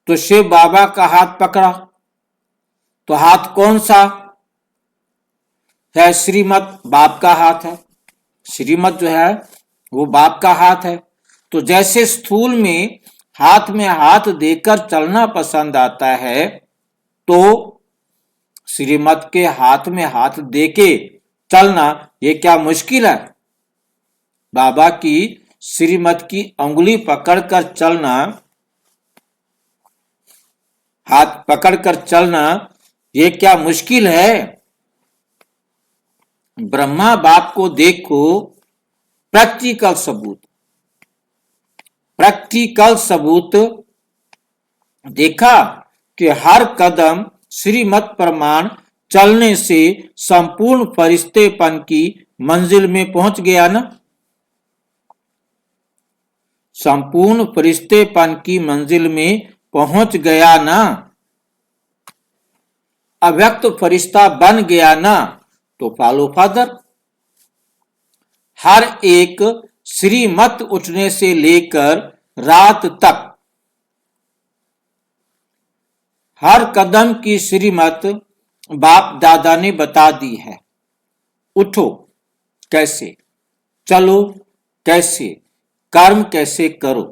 तो शिव बाबा का हाथ पकड़ा, तो हाथ कौन सा है? श्रीमत बाप का हाथ है। श्रीमत जो है वो बाप का हाथ है। तो जैसे स्थूल में हाथ देकर चलना पसंद आता है, तो श्रीमत के हाथ में हाथ देके चलना ये क्या मुश्किल है? बाबा की श्रीमत की अंगुली पकड़कर चलना, हाथ पकड़कर चलना ये क्या मुश्किल है? ब्रह्मा बाप को देखो, प्रैक्टिकल सबूत देखा कि हर कदम श्रीमत प्रमाण चलने से संपूर्ण फरिश्तेपन की मंजिल में पहुंच गया ना? संपूर्ण फरिश्तेपन की मंजिल में पहुंच गया ना? अव्यक्त फरिश्ता बन गया ना? तो फॉलो फादर। हर एक श्रीमत उठने से लेकर रात तक हर कदम की श्रीमत बाप दादा ने बता दी है। उठो कैसे, चलो कैसे, कर्म कैसे करो,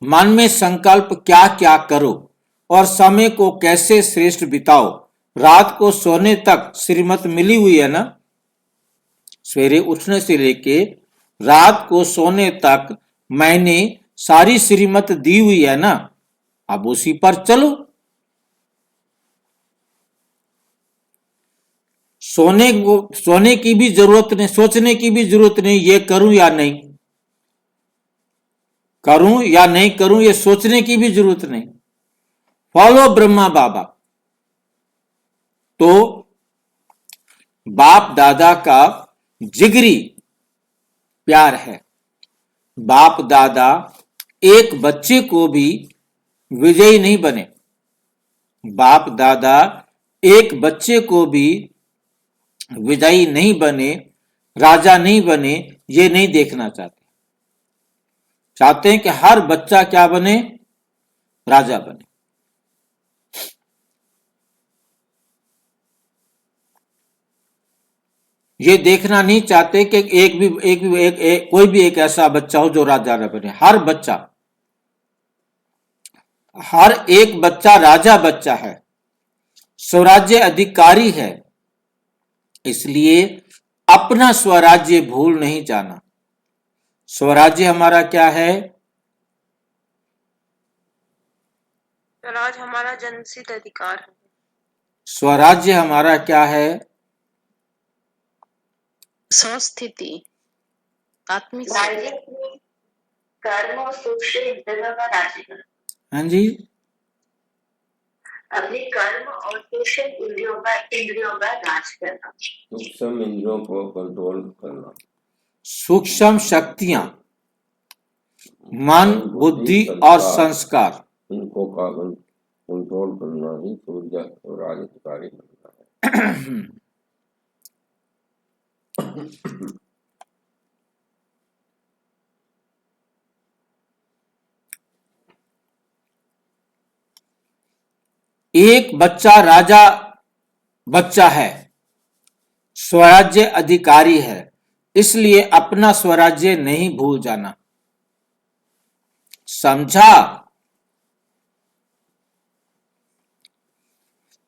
मन में संकल्प क्या क्या करो और समय को कैसे श्रेष्ठ बिताओ। रात को सोने तक श्रीमत मिली हुई है ना? सवेरे उठने से लेके रात को सोने तक मैंने सारी श्रीमत दी हुई है ना? अब उसी पर चलो। सोने की भी जरूरत नहीं, सोचने की भी जरूरत नहीं, ये करूं या नहीं करूं या नहीं करूं, ये सोचने की भी जरूरत नहीं। फॉलो ब्रह्मा बाबा। तो बाप दादा का जिगरी प्यार है। बाप दादा एक बच्चे को भी विजयी नहीं बने। बाप दादा एक बच्चे को भी विजयी नहीं बने, राजा नहीं बने, ये नहीं देखना चाहते। चाहते हैं कि हर बच्चा क्या बने, राजा बने। ये देखना नहीं चाहते कि कोई भी एक ऐसा बच्चा हो जो राजा न बने। हर एक बच्चा राजा बच्चा है, स्वराज्य अधिकारी है। इसलिए अपना स्वराज्य भूल नहीं जाना। स्वराज्य हमारा क्या है? स्वराज हमारा जनसित अधिकार है। स्वराज्य हमारा क्या है? स्वस्थिति, आत्मिक राज्य अपने कर्म और सुख से इंद्रियों का राज्य करना। हाँ जी, अपने कर्म और सुख से इंद्रियों का राज करना। सूक्ष्म इंद्रियों को कंट्रोल करना। सूक्ष्म शक्तियां, मन, बुद्धि और संस्कार, इनको कंट्रोल करना ही सूर्य स्वराज अधिकारी बनना है। एक बच्चा राजा बच्चा है, स्वराज्य अधिकारी है, इसलिए अपना स्वराज्य नहीं भूल जाना। समझा?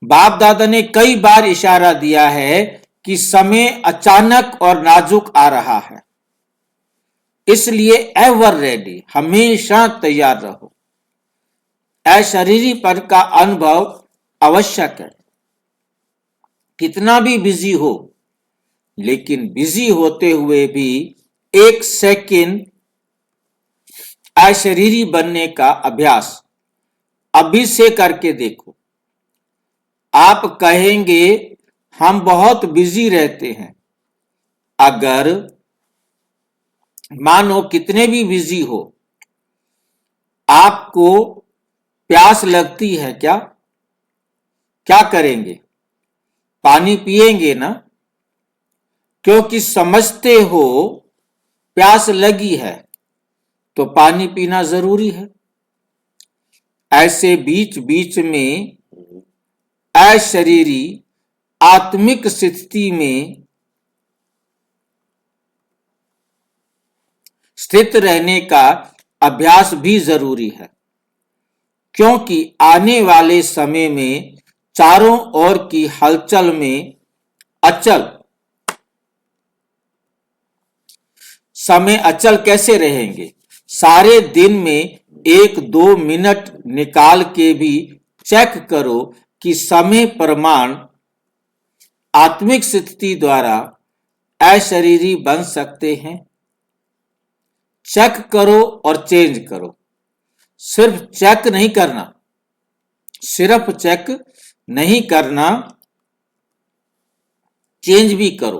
बाप दादा ने कई बार इशारा दिया है कि समय अचानक और नाजुक आ रहा है, इसलिए एवर रेडी, हमेशा तैयार रहो। अशरीरीपन का अनुभव आवश्यक है। कितना भी बिजी हो, लेकिन बिजी होते हुए भी एक सेकंड अशरीरी बनने का अभ्यास अभी से करके देखो। आप कहेंगे हम बहुत बिजी रहते हैं। अगर मानो कितने भी बिजी हो, आपको प्यास लगती है क्या करेंगे? पानी पिएंगे ना, क्योंकि समझते हो प्यास लगी है तो पानी पीना जरूरी है। ऐसे बीच बीच में अशरीरी आत्मिक स्थिति में स्थित रहने का अभ्यास भी जरूरी है, क्योंकि आने वाले समय में चारों ओर की हलचल में अचल समय अचल कैसे रहेंगे? सारे दिन में 1-2 मिनट निकाल के भी चेक करो कि समय प्रमाण आत्मिक स्थिति द्वारा अशरीरी बन सकते हैं। चेक करो और चेंज करो। सिर्फ चेक नहीं करना, चेंज भी करो।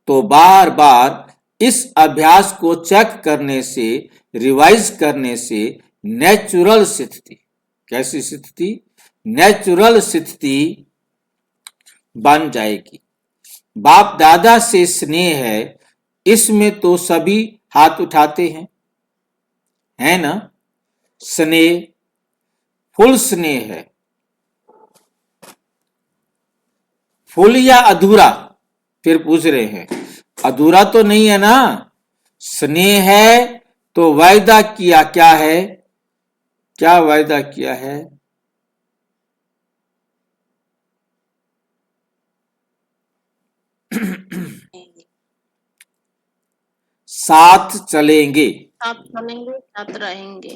तो बार बार इस अभ्यास को चेक करने से, रिवाइज करने से नेचुरल स्थिति, कैसी स्थिति? नेचुरल स्थिति बन जाएगी। बाप दादा से स्नेह है, इसमें तो सभी हाथ उठाते हैं, है ना? स्नेह, फुल स्नेह है। फुल या अधूरा? फिर पूछ रहे हैं, अधूरा तो नहीं है ना? स्नेह है तो वायदा किया क्या है? क्या वायदा किया है? साथ चलेंगे, साथ चलेंगे, साथ रहेंगे।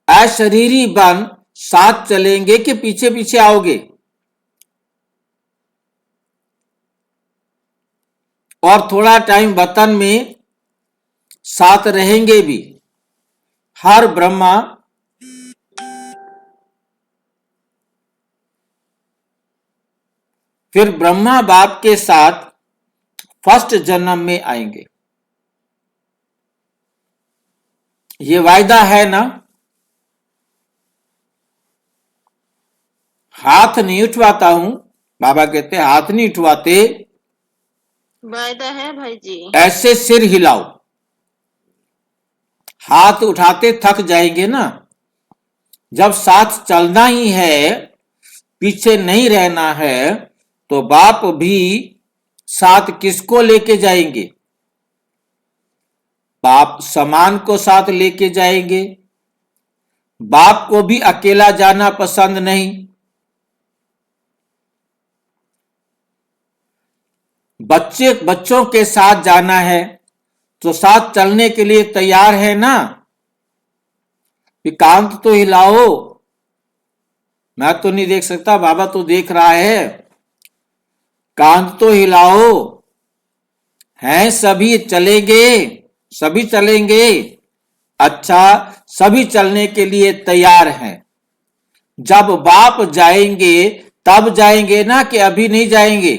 अशरीरी बन साथ चलेंगे कि पीछे पीछे आओगे? और थोड़ा टाइम वतन में साथ रहेंगे भी। हर ब्रह्मा फिर ब्रह्मा बाप के साथ फर्स्ट जन्म में आएंगे। ये वायदा है ना? हाथ नहीं उठवाता हूं, बाबा कहते हाथ नहीं उठवाते, वायदा है भाई जी। ऐसे सिर हिलाओ। हाथ उठाते थक जाएंगे ना, जब साथ चलना ही है, पीछे नहीं रहना है, तो बाप भी साथ किसको लेके जाएंगे? बाप समान को साथ लेके जाएंगे। बाप को भी अकेला जाना पसंद नहीं। बच्चों के साथ जाना है तो साथ चलने के लिए तैयार है ना? कांत तो हिलाओ, मैं तो नहीं देख सकता, बाबा तो देख रहा है। कांत तो हिलाओ, हैं सभी चलेंगे, सभी चलेंगे। अच्छा, सभी चलने के लिए तैयार हैं। जब बाप जाएंगे तब जाएंगे ना, कि अभी नहीं जाएंगे?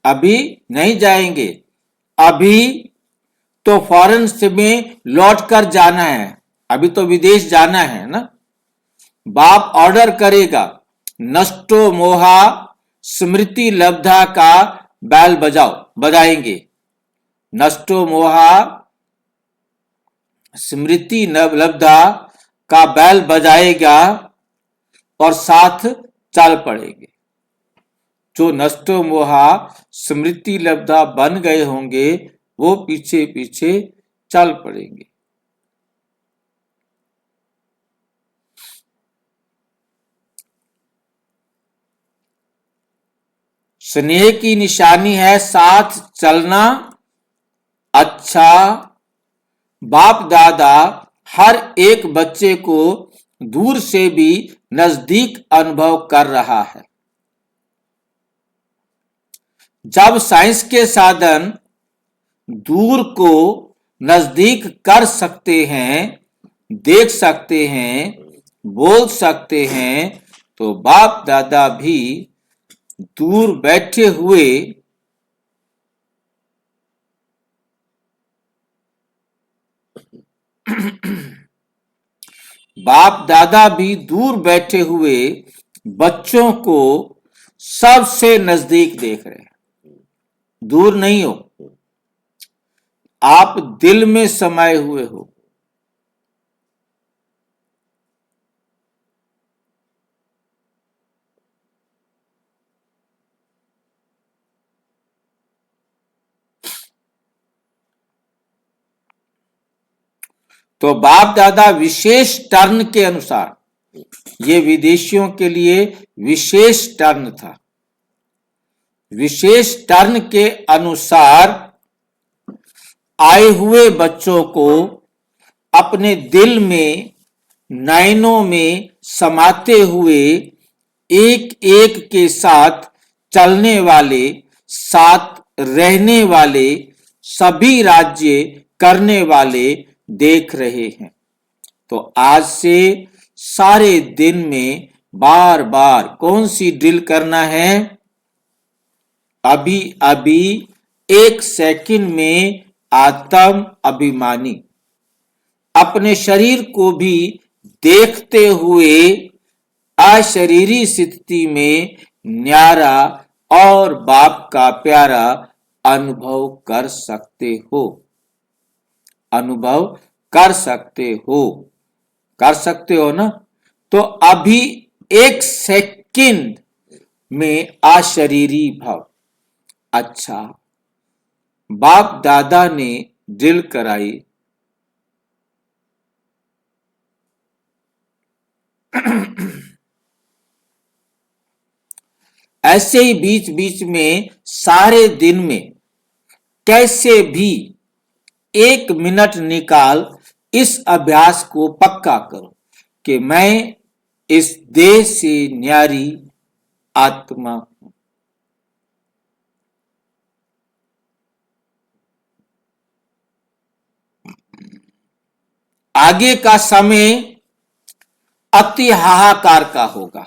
अभी नहीं जाएंगे। अभी तो फॉरेन से में लौट कर जाना है, अभी तो विदेश जाना है ना। बाप ऑर्डर करेगा, नष्टो मोहा स्मृति लब्धा का बैल बजाओ, बजाएंगे। नष्टो मोहा स्मृति लब्धा का बैल बजाएगा और साथ चल पड़ेंगे। जो नष्टो मोहा स्मृति लब्धा बन गए होंगे वो पीछे पीछे चल पड़ेंगे। स्नेह की निशानी है साथ चलना। अच्छा, बाप दादा हर एक बच्चे को दूर से भी नजदीक अनुभव कर रहा है। जब साइंस के साधन दूर को नजदीक कर सकते हैं, देख सकते हैं, बोल सकते हैं, तो बाप दादा भी दूर बैठे हुए बाप दादा भी दूर बैठे हुए बच्चों को सबसे नजदीक देख रहे हैं। दूर नहीं हो, आप दिल में समाये हुए हो। तो बाप दादा विशेष टर्न के अनुसार, ये विदेशियों के लिए विशेष टर्न था, विशेष टर्न के अनुसार आए हुए बच्चों को अपने दिल में, नयनों में समाते हुए एक एक के साथ चलने वाले, साथ रहने वाले, सभी राज्य करने वाले देख रहे हैं। तो आज से सारे दिन में बार बार कौन सी ड्रिल करना है? अभी अभी एक सेकंड में आत्म अभिमानी, अपने शरीर को भी देखते हुए अशरीरी स्थिति में न्यारा और बाप का प्यारा अनुभव कर सकते हो। अनुभव कर सकते हो, कर सकते हो ना? तो अभी एक सेकंड में अशरीरी भाव। अच्छा, बाप दादा ने ड्रिल कराई, ऐसे ही बीच बीच में सारे दिन में कैसे भी 1 मिनट निकाल इस अभ्यास को पक्का करो कि मैं इस देह से न्यारी आत्मा हूं। आगे का समय अति हाहाकार का होगा।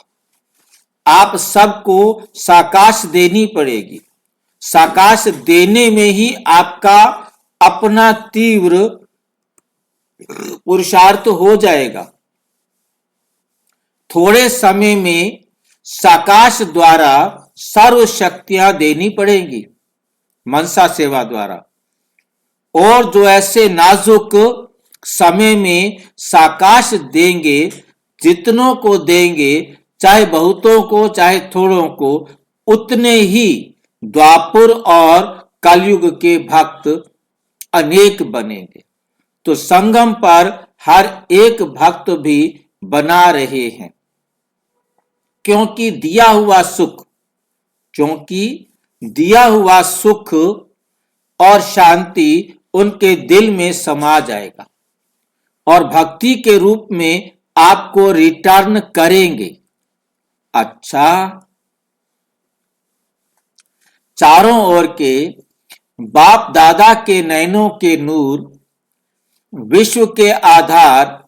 आप सबको साकाश देनी पड़ेगी। साकाश देने में ही आपका अपना तीव्र पुरुषार्थ हो जाएगा। थोड़े समय में साकाश द्वारा सर्व शक्तियां देनी पड़ेंगी, मनसा सेवा द्वारा। और जो ऐसे नाजुक समय में साकाश देंगे, जितनों को देंगे, चाहे बहुतों को चाहे थोड़ों को, उतने ही द्वापर और कलयुग के भक्त अनेक बनेंगे। तो संगम पर हर एक भक्त भी बना रहे हैं, क्योंकि दिया हुआ सुख और शांति उनके दिल में समा जाएगा और भक्ति के रूप में आपको रिटर्न करेंगे। अच्छा, चारों ओर के बाप दादा के नयनों के नूर, विश्व के आधार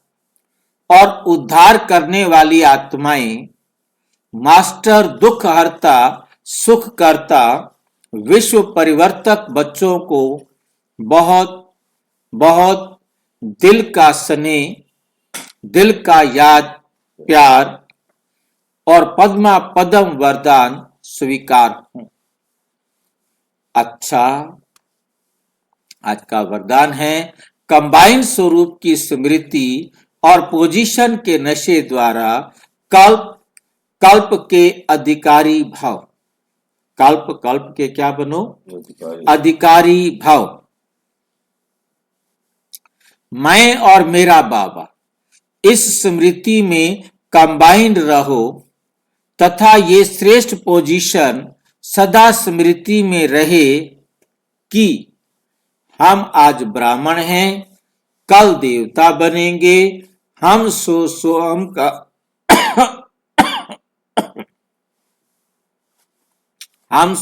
और उद्धार करने वाली आत्माएं, मास्टर दुख हरता सुख करता, विश्व परिवर्तक बच्चों को बहुत बहुत दिल का स्नेह, दिल का याद प्यार और पद्मा पदम वरदान स्वीकार हो। अच्छा, आज का वरदान है कंबाइन स्वरूप की स्मृति और पोजीशन के नशे द्वारा कल्प के अधिकारी भाव। कल्प के क्या बनो? अधिकारी भाव। मैं और मेरा बाबा इस स्मृति में कंबाइंड रहो तथा ये श्रेष्ठ पोजीशन सदा स्मृति में रहे कि हम आज ब्राह्मण हैं, कल देवता बनेंगे, हम सोहम का हम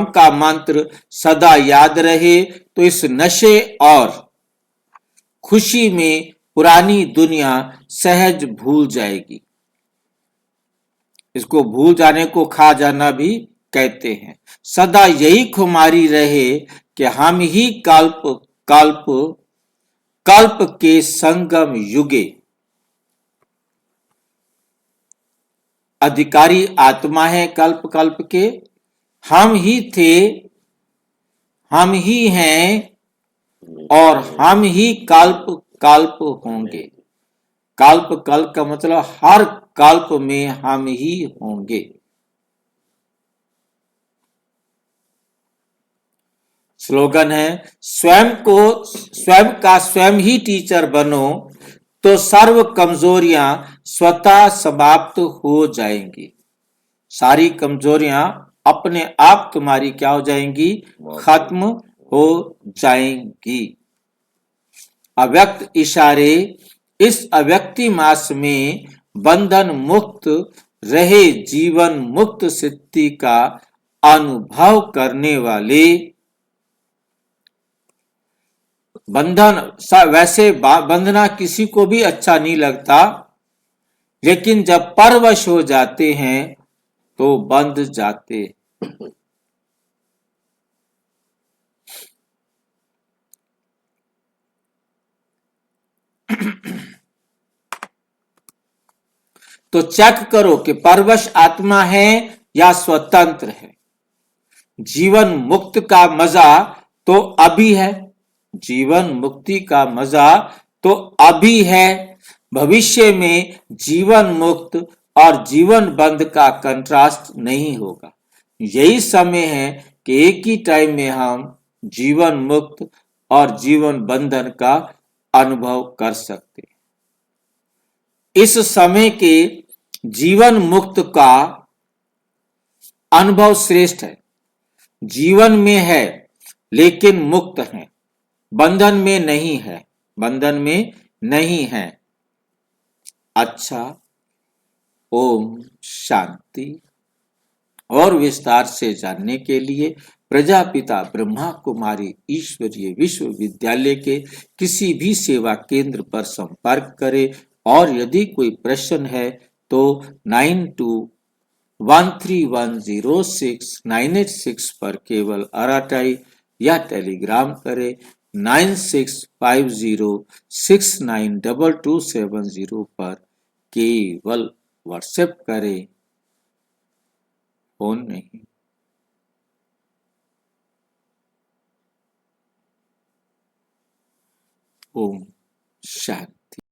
का मंत्र सदा याद रहे। तो इस नशे और खुशी में पुरानी दुनिया सहज भूल जाएगी। इसको भूल जाने को खा जाना भी कहते हैं। सदा यही खुमारी रहे कि हम ही कल्प के संगम युगे अधिकारी आत्मा है। कल्प के हम ही थे, हम ही हैं और हम ही कल्प होंगे। कल्प का मतलब हर कल्प में हम ही होंगे। स्लोगन है, स्वयं का स्वयं ही टीचर बनो तो सर्व कमजोरियां स्वतः समाप्त हो जाएंगी। सारी कमजोरियां अपने आप तुम्हारी क्या हो जाएंगी? खत्म हो जाएंगी। अव्यक्त इशारे इस अव्यक्ति मास में बंधन मुक्त रहे जीवन मुक्त स्थिति का अनुभव करने वाले वैसे बंधना किसी को भी अच्छा नहीं लगता, लेकिन जब परवश हो जाते हैं तो बंध जाते। तो चेक करो कि परवश आत्मा है या स्वतंत्र है। जीवन मुक्त का मजा तो अभी है, जीवन मुक्ति का मजा तो अभी है। भविष्य में जीवन मुक्त और जीवन बंध का कंट्रास्ट नहीं होगा। यही समय है कि एक ही टाइम में हम जीवन मुक्त और जीवन बंधन का अनुभव कर सकते हैं। इस समय के जीवन मुक्त का अनुभव श्रेष्ठ है। जीवन में है लेकिन मुक्त है, बंधन में नहीं है, बंधन में नहीं है। अच्छा, ओम शांति। और विस्तार से जानने के लिए प्रजापिता ब्रह्मा कुमारी ईश्वरीय विश्वविद्यालय के किसी भी सेवा केंद्र पर संपर्क करें। और यदि कोई प्रश्न है तो 9213106986 पर केवल अराटाई या टेलीग्राम करें। 9650692270 पर केवल व्हाट्सएप करे, फोन नहीं। ओम शांति।